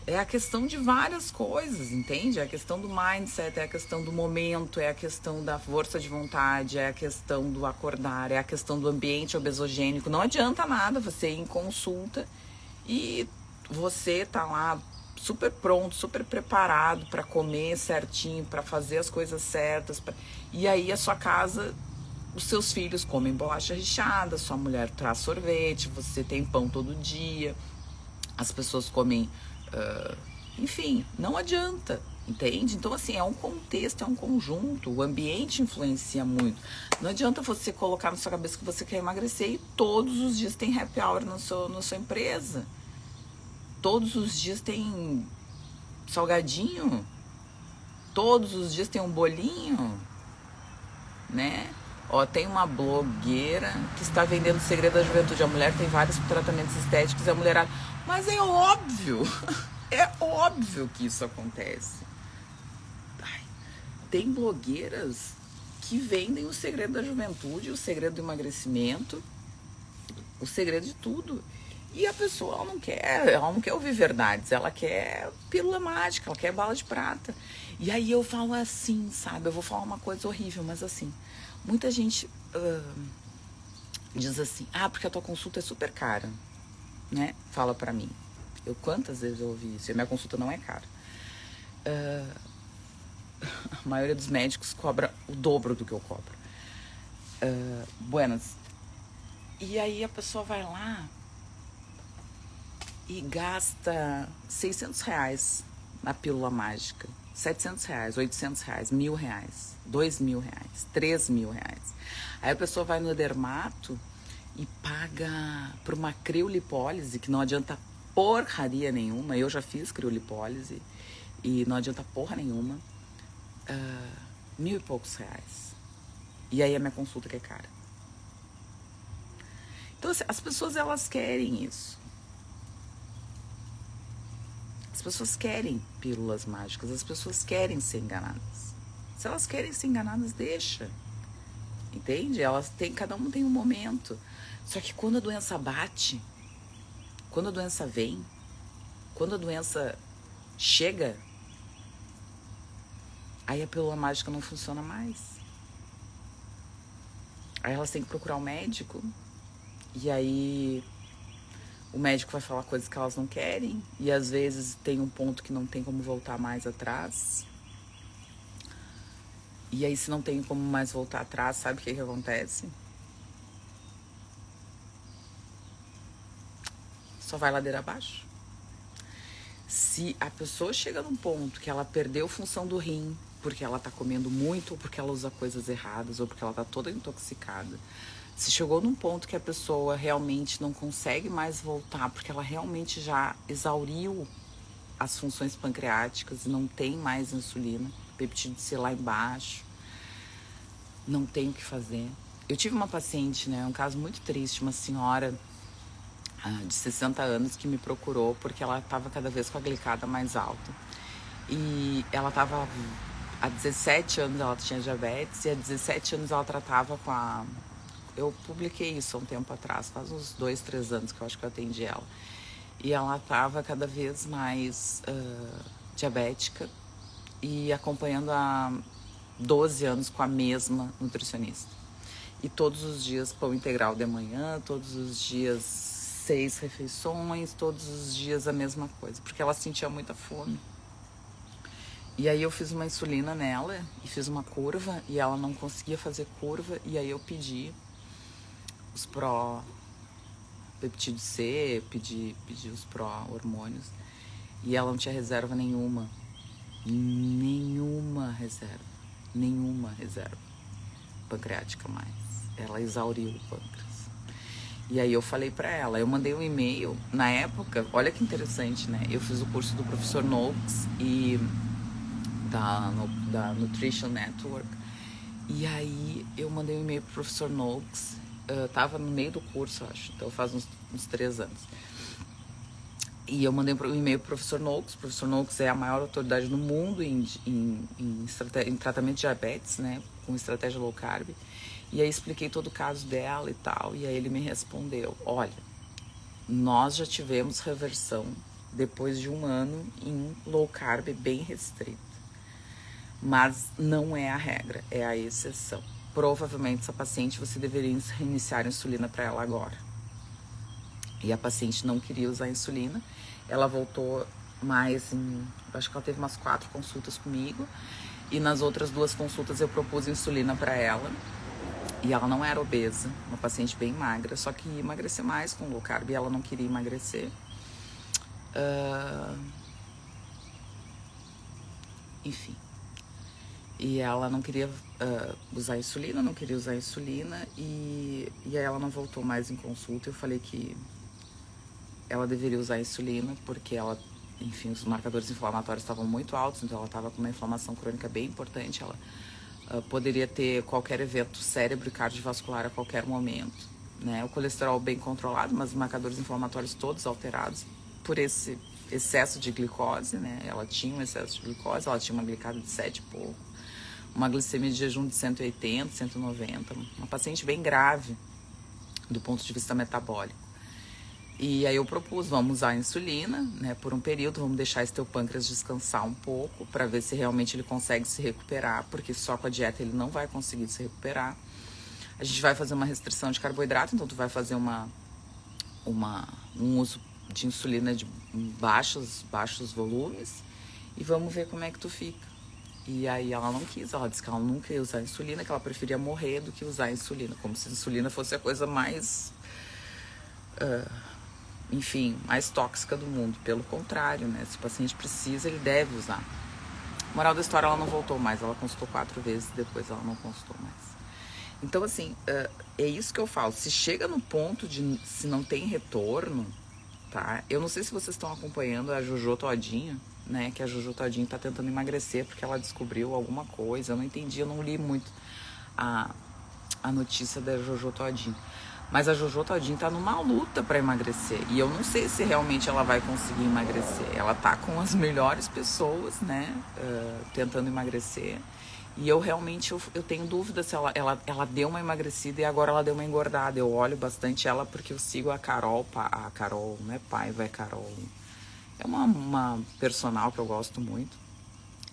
É a questão de várias coisas, entende? É a questão do mindset, é a questão do momento, é a questão da força de vontade, é a questão do acordar, é a questão do ambiente obesogênico. Não adianta nada você ir em consulta e você tá lá super pronto, super preparado para comer certinho, para fazer as coisas certas. E aí a sua casa, os seus filhos comem bolacha recheada, sua mulher traz sorvete, você tem pão todo dia, as pessoas comem... enfim, não adianta, entende? Então, assim, é um contexto, é um conjunto, o ambiente influencia muito. Não adianta você colocar na sua cabeça que você quer emagrecer e todos os dias tem happy hour na sua empresa. Todos os dias tem salgadinho, todos os dias tem um bolinho, né? Ó, tem uma blogueira que está vendendo o segredo da juventude. A mulher tem vários tratamentos estéticos e a mulherada... Mas é óbvio, é óbvio que isso acontece. Ai, tem blogueiras que vendem o segredo da juventude, o segredo do emagrecimento, o segredo de tudo. E a pessoa, ela não quer ouvir verdades, ela quer pílula mágica, ela quer bala de prata. E aí eu falo assim, sabe, eu vou falar uma coisa horrível, mas assim, muita gente diz assim, porque a tua consulta é super cara, né? Fala pra mim. Quantas vezes eu ouvi isso? E a minha consulta não é cara. A maioria dos médicos cobra o dobro do que eu cobro. Buenas. E aí a pessoa vai lá e gasta R$600 na pílula mágica, R$700, R$800, R$1.000, R$2.000, R$3.000. Aí a pessoa vai no dermato e paga por uma criolipólise, que não adianta porcaria nenhuma. Eu já fiz criolipólise e não adianta porra nenhuma. R$1.000 e poucos. E aí a minha consulta que é cara. Então, assim, as pessoas, elas querem isso. As pessoas querem pílulas mágicas, as pessoas querem ser enganadas. Se elas querem ser enganadas, deixa. Entende? Cada um tem um momento. Só que quando a doença bate, quando a doença vem, quando a doença chega, aí a pílula mágica não funciona mais. Aí elas têm que procurar um médico, e aí o médico vai falar coisas que elas não querem, e às vezes tem um ponto que não tem como voltar mais atrás. E aí, se não tem como mais voltar atrás, sabe o que acontece? Só vai ladeira abaixo. Se a pessoa chega num ponto que ela perdeu função do rim, porque ela tá comendo muito, ou porque ela usa coisas erradas, ou porque ela tá toda intoxicada, se chegou num ponto que a pessoa realmente não consegue mais voltar, porque ela realmente já exauriu as funções pancreáticas e não tem mais insulina, peptídeo C lá embaixo, não tem o que fazer. Eu tive uma paciente, né, um caso muito triste, uma senhora de 60 anos que me procurou porque ela estava cada vez com a glicada mais alta. E ela estava, há 17 anos ela tinha diabetes, e há 17 anos ela tratava com Eu publiquei isso há um tempo atrás, faz uns 2, 3 anos que eu acho que eu atendi ela. E ela estava cada vez mais diabética e acompanhando há 12 anos com a mesma nutricionista. E todos os dias pão integral de manhã, todos os dias 6 refeições, todos os dias a mesma coisa, porque ela sentia muita fome. E aí eu fiz uma insulina nela e fiz uma curva e ela não conseguia fazer curva, e aí eu pedi os pró-peptídeo C, pedi os pró-hormônios, e ela não tinha reserva nenhuma. Nenhuma reserva pancreática mais. Ela exauriu o pâncreas. E aí eu falei pra ela, eu mandei um e-mail, na época, olha que interessante, né? Eu fiz o curso do professor Noakes e da Nutrition Network, e aí eu mandei um e-mail pro professor Noakes, tava no meio do curso, acho, então faz uns 3 anos. E eu mandei um e-mail pro professor Noakes. O professor Noakes é a maior autoridade no mundo em tratamento de diabetes, né? Com estratégia low carb. E aí expliquei todo o caso dela e tal. E aí ele me respondeu, olha, nós já tivemos reversão depois de 1 ano em low carb bem restrito. Mas não é a regra, é a exceção. Provavelmente essa paciente você deveria reiniciar a insulina para ela agora. E a paciente não queria usar insulina. Ela voltou mais acho que ela teve umas 4 consultas comigo. E nas outras 2 consultas eu propus insulina para ela. E ela não era obesa, uma paciente bem magra, só que ia emagrecer mais com low carb e ela não queria emagrecer. Enfim. E ela não queria usar insulina, e aí ela não voltou mais em consulta. Eu falei que ela deveria usar insulina porque ela, enfim, os marcadores inflamatórios estavam muito altos, então ela estava com uma inflamação crônica bem importante. Ela poderia ter qualquer evento cérebro e cardiovascular a qualquer momento, né? O colesterol bem controlado, mas os marcadores inflamatórios todos alterados por esse excesso de glicose, né? Ela tinha um excesso de glicose, ela tinha uma glicada de 7 e pouco, uma glicemia de jejum de 180, 190, uma paciente bem grave do ponto de vista metabólico. E aí eu propus, vamos usar a insulina, né, por um período, vamos deixar esse teu pâncreas descansar um pouco para ver se realmente ele consegue se recuperar, porque só com a dieta ele não vai conseguir se recuperar. A gente vai fazer uma restrição de carboidrato, então tu vai fazer um uso de insulina de baixos volumes e vamos ver como é que tu fica. E aí ela não quis, ela disse que ela nunca ia usar insulina, que ela preferia morrer do que usar insulina, como se a insulina fosse a coisa mais... enfim, mais tóxica do mundo. Pelo contrário, né? Se o paciente precisa, ele deve usar. Moral da história, ela não voltou mais. Ela consultou 4 vezes, depois ela não consultou mais. Então, assim, é isso que eu falo. Se chega no ponto de se não tem retorno, tá? Eu não sei se vocês estão acompanhando a Jojo Todinho, né? Que a Jojo Todinho tá tentando emagrecer porque ela descobriu alguma coisa. Eu não entendi, eu não li muito a notícia da Jojo Todinho. Mas a Jojo Todinho tá numa luta para emagrecer. E eu não sei se realmente ela vai conseguir emagrecer. Ela tá com as melhores pessoas, né? Tentando emagrecer. E eu realmente eu tenho dúvida se ela deu uma emagrecida e agora ela deu uma engordada. Eu olho bastante ela porque eu sigo a Carol. A Carol, não é Paiva, é Carol. É uma personal que eu gosto muito.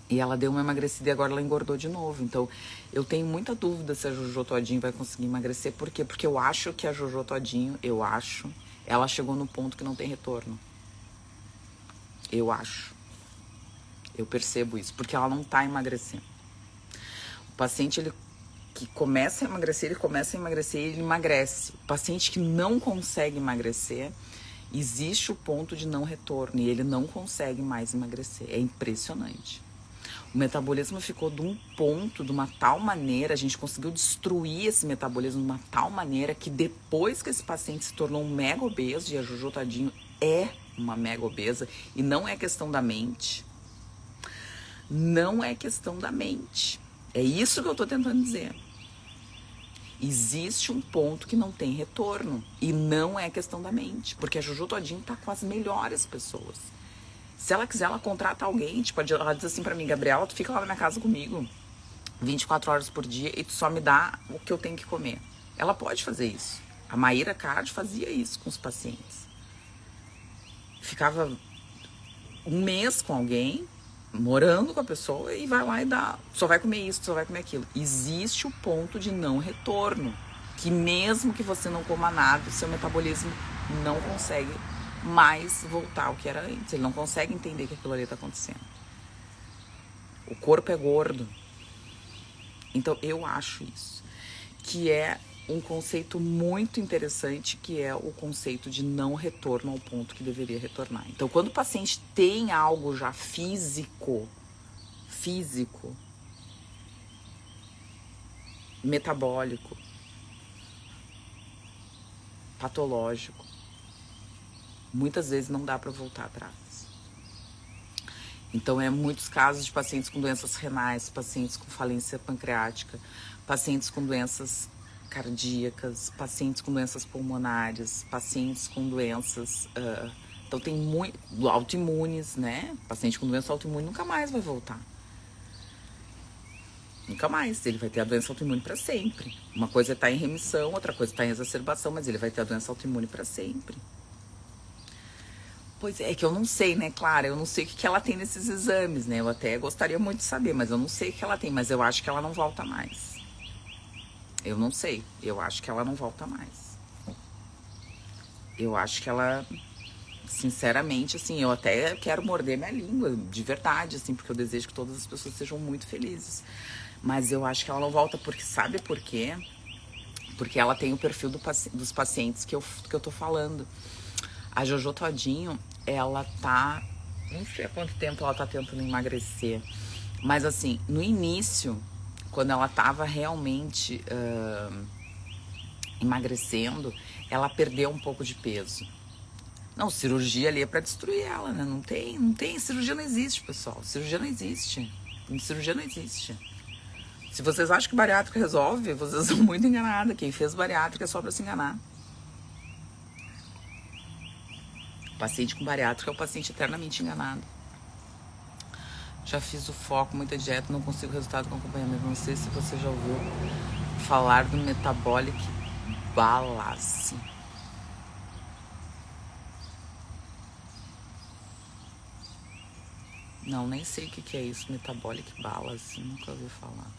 E ela deu uma emagrecida e agora ela engordou de novo. Então, eu tenho muita dúvida se a Jojo Todinho vai conseguir emagrecer. Por quê? Porque eu acho que a Jojo Todinho, ela chegou no ponto que não tem retorno. Eu acho. Eu percebo isso, porque ela não tá emagrecendo. O paciente, ele que começa a emagrecer e ele emagrece. O paciente que não consegue emagrecer, existe o ponto de não retorno e ele não consegue mais emagrecer. É impressionante. O metabolismo ficou de um ponto, de uma tal maneira, a gente conseguiu destruir esse metabolismo de uma tal maneira que depois que esse paciente se tornou um mega obeso, e a Jojo Todinho é uma mega obesa, e não é questão da mente. Não é questão da mente. É isso que eu tô tentando dizer. Existe um ponto que não tem retorno, e não é questão da mente, porque a Jojo Todinho tá com as melhores pessoas. Se ela quiser, ela contrata alguém, tipo, ela diz assim pra mim, Gabriela, tu fica lá na minha casa comigo 24 horas por dia e tu só me dá o que eu tenho que comer. ela pode fazer isso. A Maíra Card fazia isso com os pacientes. Ficava um mês com alguém, morando com a pessoa, e vai lá e dá, só vai comer isso, só vai comer aquilo. Existe o ponto de não retorno, que mesmo que você não coma nada, o seu metabolismo não consegue mais voltar ao que era antes. Ele não consegue entender que aquilo ali está acontecendo. O corpo é gordo. Então eu acho isso, que é um conceito muito interessante, que é o conceito de não retorno ao ponto que deveria retornar. Então, quando o paciente tem algo já físico, metabólico, patológico, muitas vezes não dá para voltar atrás. Então, muitos casos de pacientes com doenças renais, pacientes com falência pancreática, pacientes com doenças cardíacas, pacientes com doenças pulmonares, pacientes com doenças... então, tem muito... autoimunes, né? Paciente com doença autoimune nunca mais vai voltar. Nunca mais. Ele vai ter a doença autoimune para sempre. Uma coisa é estar em remissão, outra coisa é estar em exacerbação, mas ele vai ter a doença autoimune para sempre. Pois é, que eu não sei, né, Clara? Eu não sei o que ela tem nesses exames, né? Eu até gostaria muito de saber, mas eu não sei o que ela tem. Mas eu acho que ela não volta mais. Eu não sei. Eu acho que ela não volta mais. Eu acho que ela, sinceramente, assim, eu até quero morder minha língua, de verdade, assim, porque eu desejo que todas as pessoas sejam muito felizes. Mas eu acho que ela não volta, porque sabe por quê? Porque ela tem o perfil dos pacientes que eu tô falando. A Jojo Todinho, ela tá... não sei há quanto tempo ela tá tentando emagrecer. Mas, assim, no início, quando ela tava realmente emagrecendo, ela perdeu um pouco de peso. Não, cirurgia ali é pra destruir ela, né? Não tem, cirurgia não existe, pessoal. Cirurgia não existe. Cirurgia não existe. Se vocês acham que bariátrica resolve, vocês são muito enganadas. Quem fez bariátrica é só pra se enganar. O paciente com bariátrica é o paciente eternamente enganado. Já fiz o foco, muita dieta, não consigo resultado com acompanhamento. Não sei se você já ouviu falar do Metabolic Balance. Não, nem sei o que é isso, Metabolic Balance, nunca ouvi falar.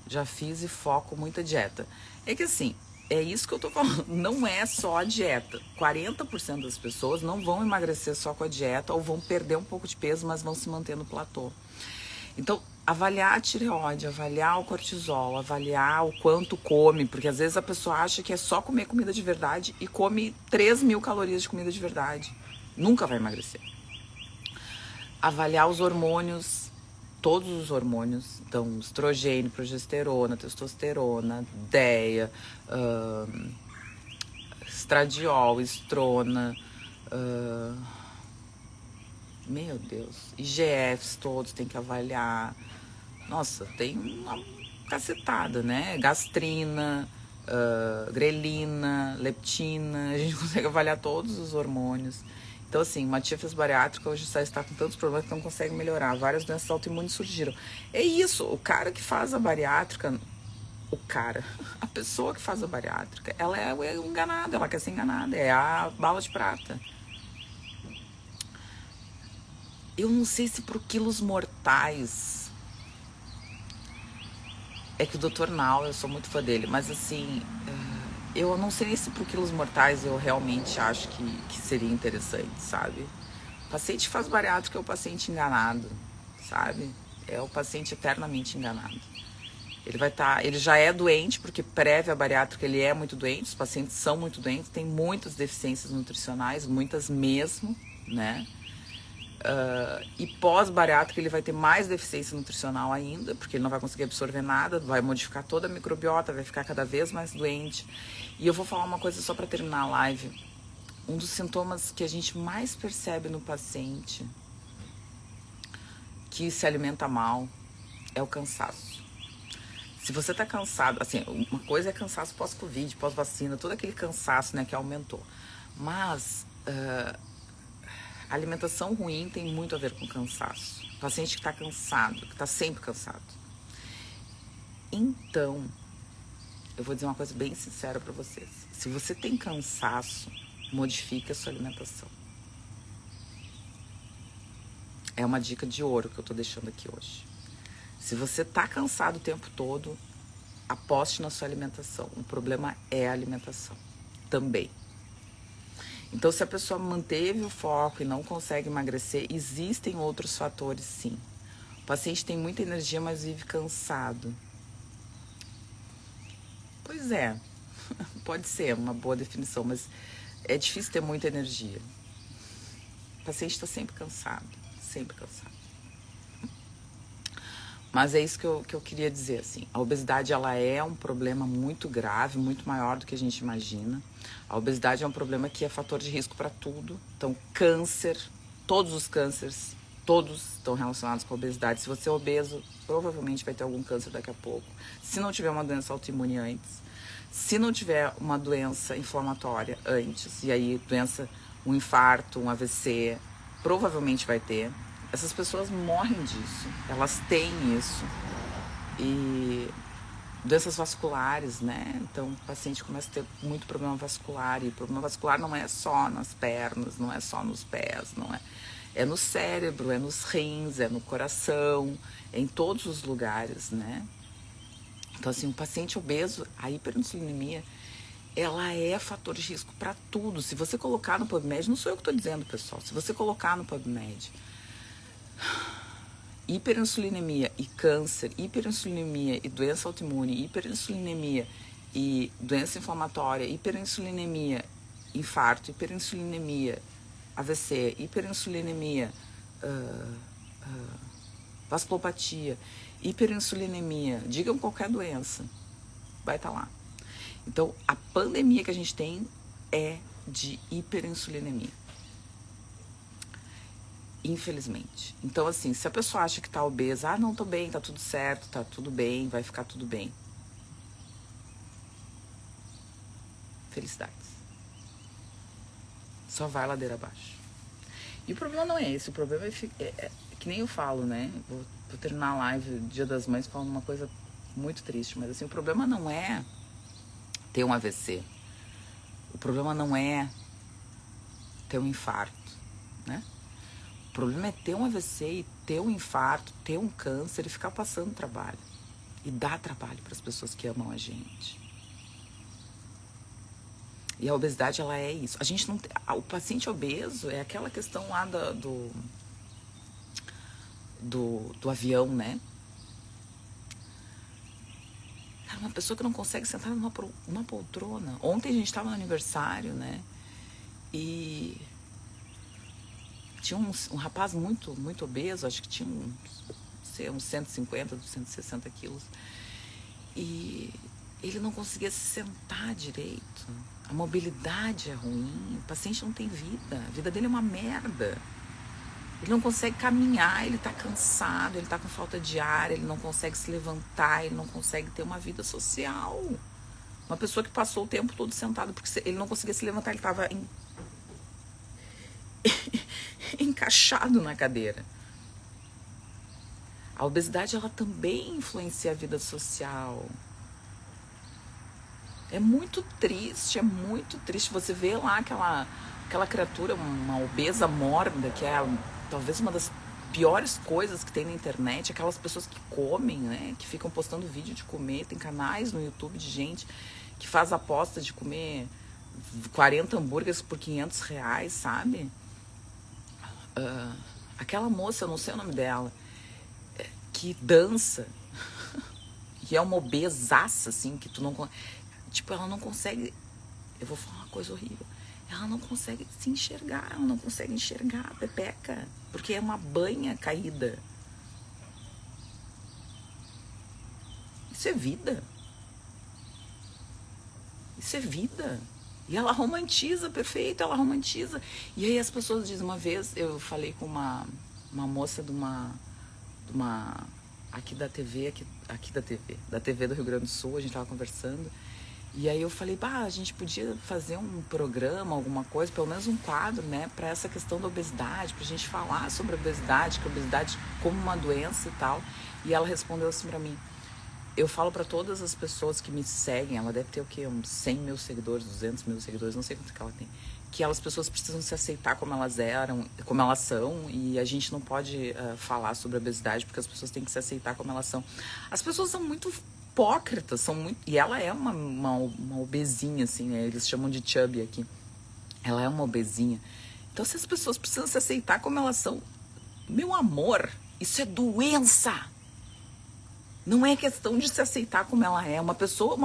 Já fiz e foco, muita dieta. É que assim, é isso que eu tô falando, não é só a dieta. 40% das pessoas não vão emagrecer só com a dieta, ou vão perder um pouco de peso, mas vão se manter no platô. Então, avaliar a tireoide, avaliar o cortisol, avaliar o quanto come, porque às vezes a pessoa acha que é só comer comida de verdade e come 3.000 calorias de comida de verdade. Nunca vai emagrecer. Avaliar os hormônios, todos os hormônios, então estrogênio, progesterona, testosterona, DEA, estradiol, estrona, meu Deus, IGFs todos tem que avaliar. Nossa, tem uma cacetada, né? Gastrina, grelina, leptina, a gente consegue avaliar todos os hormônios. Então, assim, uma tia fez bariátrica, hoje já está com tantos problemas que não consegue melhorar. Várias doenças autoimunes surgiram. É isso, o cara que faz a bariátrica, a pessoa que faz a bariátrica, ela é enganada, ela quer ser enganada, é a bala de prata. Eu não sei se por quilos mortais... É que o Dr. Nau, eu sou muito fã dele, mas assim... eu não sei se por quilos mortais eu realmente acho que seria interessante, sabe? O paciente que faz bariátrica é o paciente enganado, sabe? É o paciente eternamente enganado. Ele já é doente, porque prévia à bariátrica ele é muito doente, os pacientes são muito doentes, tem muitas deficiências nutricionais, muitas mesmo, né? E pós-bariátrica ele vai ter mais deficiência nutricional ainda, porque ele não vai conseguir absorver nada, vai modificar toda a microbiota, vai ficar cada vez mais doente. E eu vou falar uma coisa só para terminar a live. Um dos sintomas que a gente mais percebe no paciente que se alimenta mal é o cansaço. Se você tá cansado, assim, uma coisa é cansaço pós-Covid, pós-vacina, todo aquele cansaço, né, que aumentou. Mas... a alimentação ruim tem muito a ver com cansaço. O paciente que está cansado, que está sempre cansado. Então, eu vou dizer uma coisa bem sincera para vocês. Se você tem cansaço, modifique a sua alimentação. É uma dica de ouro que eu tô deixando aqui hoje. Se você tá cansado o tempo todo, aposte na sua alimentação. O problema é a alimentação também. Então, se a pessoa manteve o foco e não consegue emagrecer, existem outros fatores, sim. O paciente tem muita energia, mas vive cansado. Pois é, pode ser uma boa definição, mas é difícil ter muita energia. O paciente está sempre cansado, sempre cansado. Mas é isso que eu queria dizer, assim. A obesidade, ela é um problema muito grave, muito maior do que a gente imagina. A obesidade é um problema que é fator de risco para tudo. Então, câncer, todos os cânceres, todos estão relacionados com a obesidade. Se você é obeso, provavelmente vai ter algum câncer daqui a pouco. Se não tiver uma doença autoimune antes. Se não tiver uma doença inflamatória antes, e aí um infarto, um AVC, provavelmente vai ter. Essas pessoas morrem disso, elas têm isso. E doenças vasculares, né? Então o paciente começa a ter muito problema vascular. E o problema vascular não é só nas pernas, não é só nos pés, não é. É no cérebro, é nos rins, é no coração, é em todos os lugares, né? Então, assim, o paciente obeso, a hiperinsulinemia, ela é fator de risco para tudo. Se você colocar no PubMed, não sou eu que estou dizendo, pessoal, se você colocar no PubMed hiperinsulinemia e câncer, hiperinsulinemia e doença autoimune, hiperinsulinemia e doença inflamatória, hiperinsulinemia, infarto, hiperinsulinemia, AVC, hiperinsulinemia, vasculopatia, hiperinsulinemia, digam qualquer doença, vai estar lá. Então, a pandemia que a gente tem é de hiperinsulinemia. Infelizmente. Então, assim, se a pessoa acha que tá obesa, não, tô bem, tá tudo certo, tá tudo bem, vai ficar tudo bem. Felicidades. Só vai ladeira abaixo. E o problema não é esse, o problema é que nem eu falo, né? Vou terminar a live Dia das Mães falando uma coisa muito triste, mas assim, o problema não é ter um AVC. O problema não é ter um infarto, né? O problema é ter um AVC e ter um infarto, ter um câncer e ficar passando trabalho. E dar trabalho para as pessoas que amam a gente. E a obesidade, ela é isso. A gente não tem, o paciente obeso é aquela questão lá do avião, né? Cara, uma pessoa que não consegue sentar numa poltrona. Ontem a gente estava no aniversário, né? E tinha um rapaz muito, muito obeso, acho que tinha uns 150, 160 quilos. E ele não conseguia se sentar direito. A mobilidade é ruim, o paciente não tem vida. A vida dele é uma merda. Ele não consegue caminhar, ele tá cansado, ele tá com falta de ar, ele não consegue se levantar, ele não consegue ter uma vida social. Uma pessoa que passou o tempo todo sentado, porque ele não conseguia se levantar, ele tava encaixado na cadeira. A obesidade, ela também influencia a vida social. É muito triste você vê lá aquela criatura, uma obesa mórbida, que é talvez uma das piores coisas que tem na internet, aquelas pessoas que comem, né, que ficam postando vídeo de comer, tem canais no YouTube de gente que faz aposta de comer 40 hambúrgueres por R$500, sabe? Aquela moça, eu não sei o nome dela, que dança, que é uma obesaça, assim, que tu não... Tipo, ela não consegue... Eu vou falar uma coisa horrível. Ela não consegue se enxergar, ela não consegue enxergar a pepeca, porque é uma banha caída. Isso é vida. Isso é vida. E ela romantiza, perfeito, ela romantiza. E aí as pessoas dizem, uma vez eu falei com uma moça de uma aqui da TV, da TV do Rio Grande do Sul, a gente tava conversando. E aí eu falei, a gente podia fazer um programa, alguma coisa, pelo menos um quadro, né, para essa questão da obesidade, pra gente falar sobre a obesidade, que a obesidade como uma doença e tal. E ela respondeu assim pra mim, eu falo pra todas as pessoas que me seguem, ela deve ter o quê? Uns 100 mil seguidores, 200 mil seguidores, não sei quanto que ela tem. Que as pessoas precisam se aceitar como elas eram, como elas são, e a gente não pode falar sobre obesidade porque as pessoas têm que se aceitar como elas são. As pessoas são muito hipócritas, são muito, e ela é uma obesinha, assim, né? Eles chamam de chubby aqui. Ela é uma obesinha. Então, se as pessoas precisam se aceitar como elas são, meu amor, isso é doença. Não é questão de se aceitar como ela é. Uma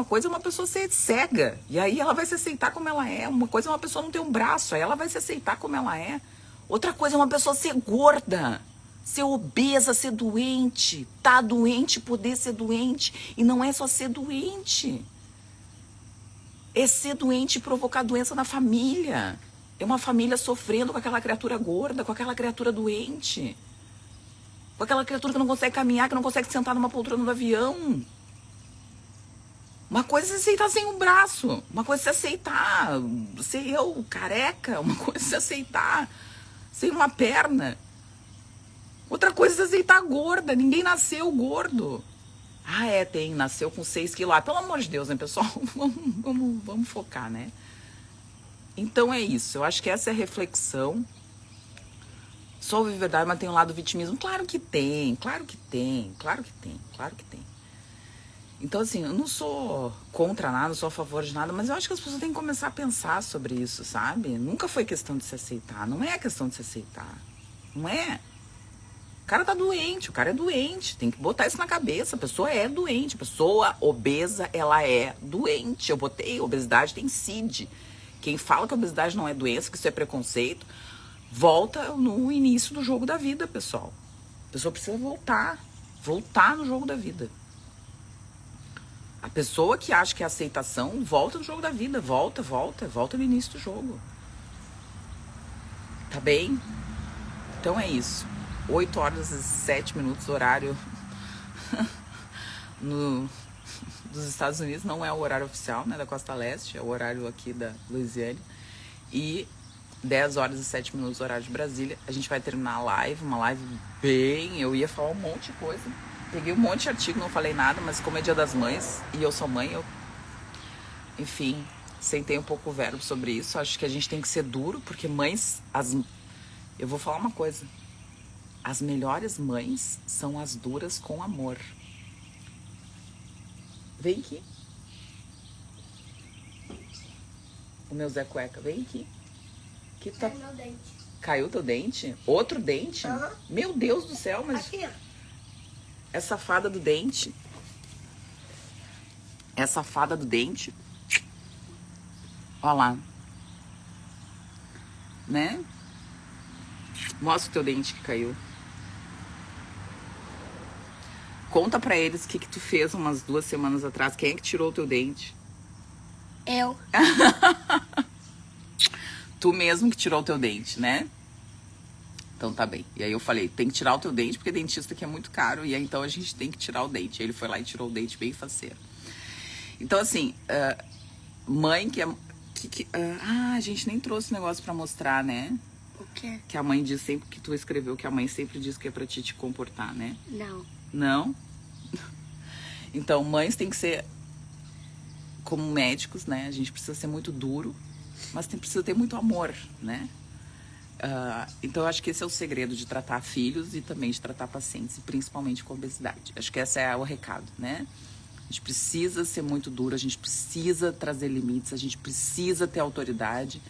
coisa é uma pessoa ser cega. E aí ela vai se aceitar como ela é. Uma coisa é uma pessoa não ter um braço. Aí ela vai se aceitar como ela é. Outra coisa é uma pessoa ser gorda, ser obesa, ser doente. Tá doente, poder ser doente. E não é só ser doente. É ser doente e provocar doença na família. É uma família sofrendo com aquela criatura gorda, com aquela criatura doente. Com aquela criatura que não consegue caminhar, que não consegue sentar numa poltrona do avião. Uma coisa é se aceitar sem um braço. Uma coisa é se aceitar ser eu, careca. Uma coisa é se aceitar sem uma perna. Outra coisa é se aceitar gorda. Ninguém nasceu gordo. Ah, nasceu com 6 quilos. Ah, pelo amor de Deus, né, pessoal? Vamos focar, né? Então é isso. Eu acho que essa é a reflexão. Só ouvir verdade, mas tem um lado vitimismo. Claro que tem, claro que tem, claro que tem, claro que tem. Então, assim, eu não sou contra nada, não sou a favor de nada, mas eu acho que as pessoas têm que começar a pensar sobre isso, sabe? Nunca foi questão de se aceitar, não é questão de se aceitar, não é. O cara tá doente, o cara é doente, tem que botar isso na cabeça, a pessoa é doente, a pessoa obesa, ela é doente. Eu botei, obesidade tem CID. Quem fala que a obesidade não é doença, que isso é preconceito, volta no início do jogo da vida, pessoal. A pessoa precisa voltar no jogo da vida. A pessoa que acha que é aceitação, volta no jogo da vida, volta no início do jogo. Tá bem? Então é isso. 8 horas e 7 minutos, horário dos Estados Unidos, não é o horário oficial, né, da Costa Leste, é o horário aqui da Louisiana. E 10 horas e 7 minutos, horário de Brasília. A gente vai terminar a live, uma live bem... Eu ia falar um monte de coisa. Peguei um monte de artigo, não falei nada, mas como é Dia das Mães e eu sou mãe, enfim, sentei um pouco o verbo sobre isso. Acho que a gente tem que ser duro, porque mães... Eu vou falar uma coisa. As melhores mães são as duras com amor. Vem aqui. O meu Zé Cueca, vem aqui. Que tá... Caiu meu dente. Caiu teu dente? Outro dente? Uhum. Meu Deus do céu, mas... Aqui, ó. Essa fada do dente. Essa fada do dente. Ó lá. Né? Mostra o teu dente que caiu. Conta pra eles o que tu fez umas 2 semanas atrás. Quem é que tirou o teu dente? Eu. Tu mesmo que tirou o teu dente, né? Então tá bem. E aí eu falei, tem que tirar o teu dente, porque dentista aqui é muito caro. E aí então a gente tem que tirar o dente. Aí ele foi lá e tirou o dente bem faceiro. Então assim, mãe que é... a gente nem trouxe o negócio pra mostrar, né? O quê? Que a mãe diz sempre, que tu escreveu, que a mãe sempre diz que é pra te comportar, né? Não. Não? Então, mães têm que ser como médicos, né? A gente precisa ser muito duro, mas precisa ter muito amor, né? Então, eu acho que esse é o segredo de tratar filhos e também de tratar pacientes, principalmente com obesidade. Acho que esse é o recado, né? A gente precisa ser muito duro, a gente precisa trazer limites, a gente precisa ter autoridade.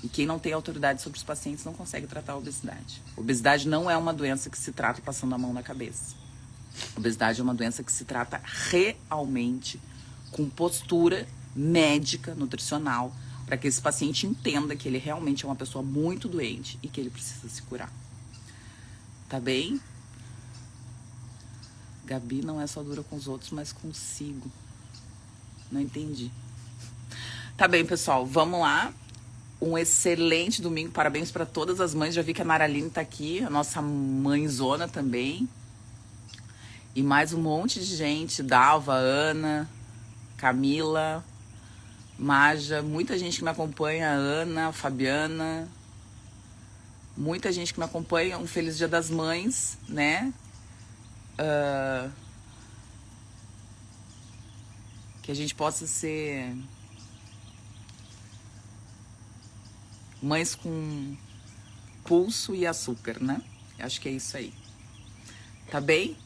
E quem não tem autoridade sobre os pacientes não consegue tratar a obesidade. Obesidade não é uma doença que se trata passando a mão na cabeça. Obesidade é uma doença que se trata realmente com postura médica, nutricional, para que esse paciente entenda que ele realmente é uma pessoa muito doente e que ele precisa se curar. Tá bem? Gabi não é só dura com os outros, mas consigo. Não entendi. Tá bem, pessoal, vamos lá. Um excelente domingo, parabéns para todas as mães. Já vi que a Naraline tá aqui, a nossa mãezona também. E mais um monte de gente, Dalva, Ana, Camila, Maja, muita gente que me acompanha, Ana, Fabiana, muita gente que me acompanha. Um feliz Dia das Mães, né? Que a gente possa ser mães com pulso e açúcar, né? Acho que é isso aí. Tá bem?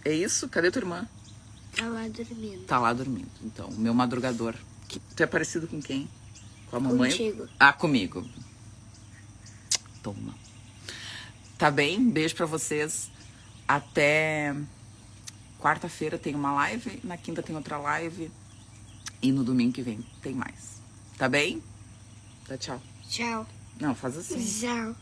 É isso? Cadê tua irmã? Tá lá dormindo. Tá lá dormindo. Então, o meu madrugador. Tu é parecido com quem? Com a mamãe? Contigo. Ah, comigo. Toma. Tá bem? Beijo pra vocês. Até quarta-feira tem uma live. Na quinta tem outra live. E no domingo que vem tem mais. Tá bem? Tá, tchau. Tchau. Não, faz assim. Tchau.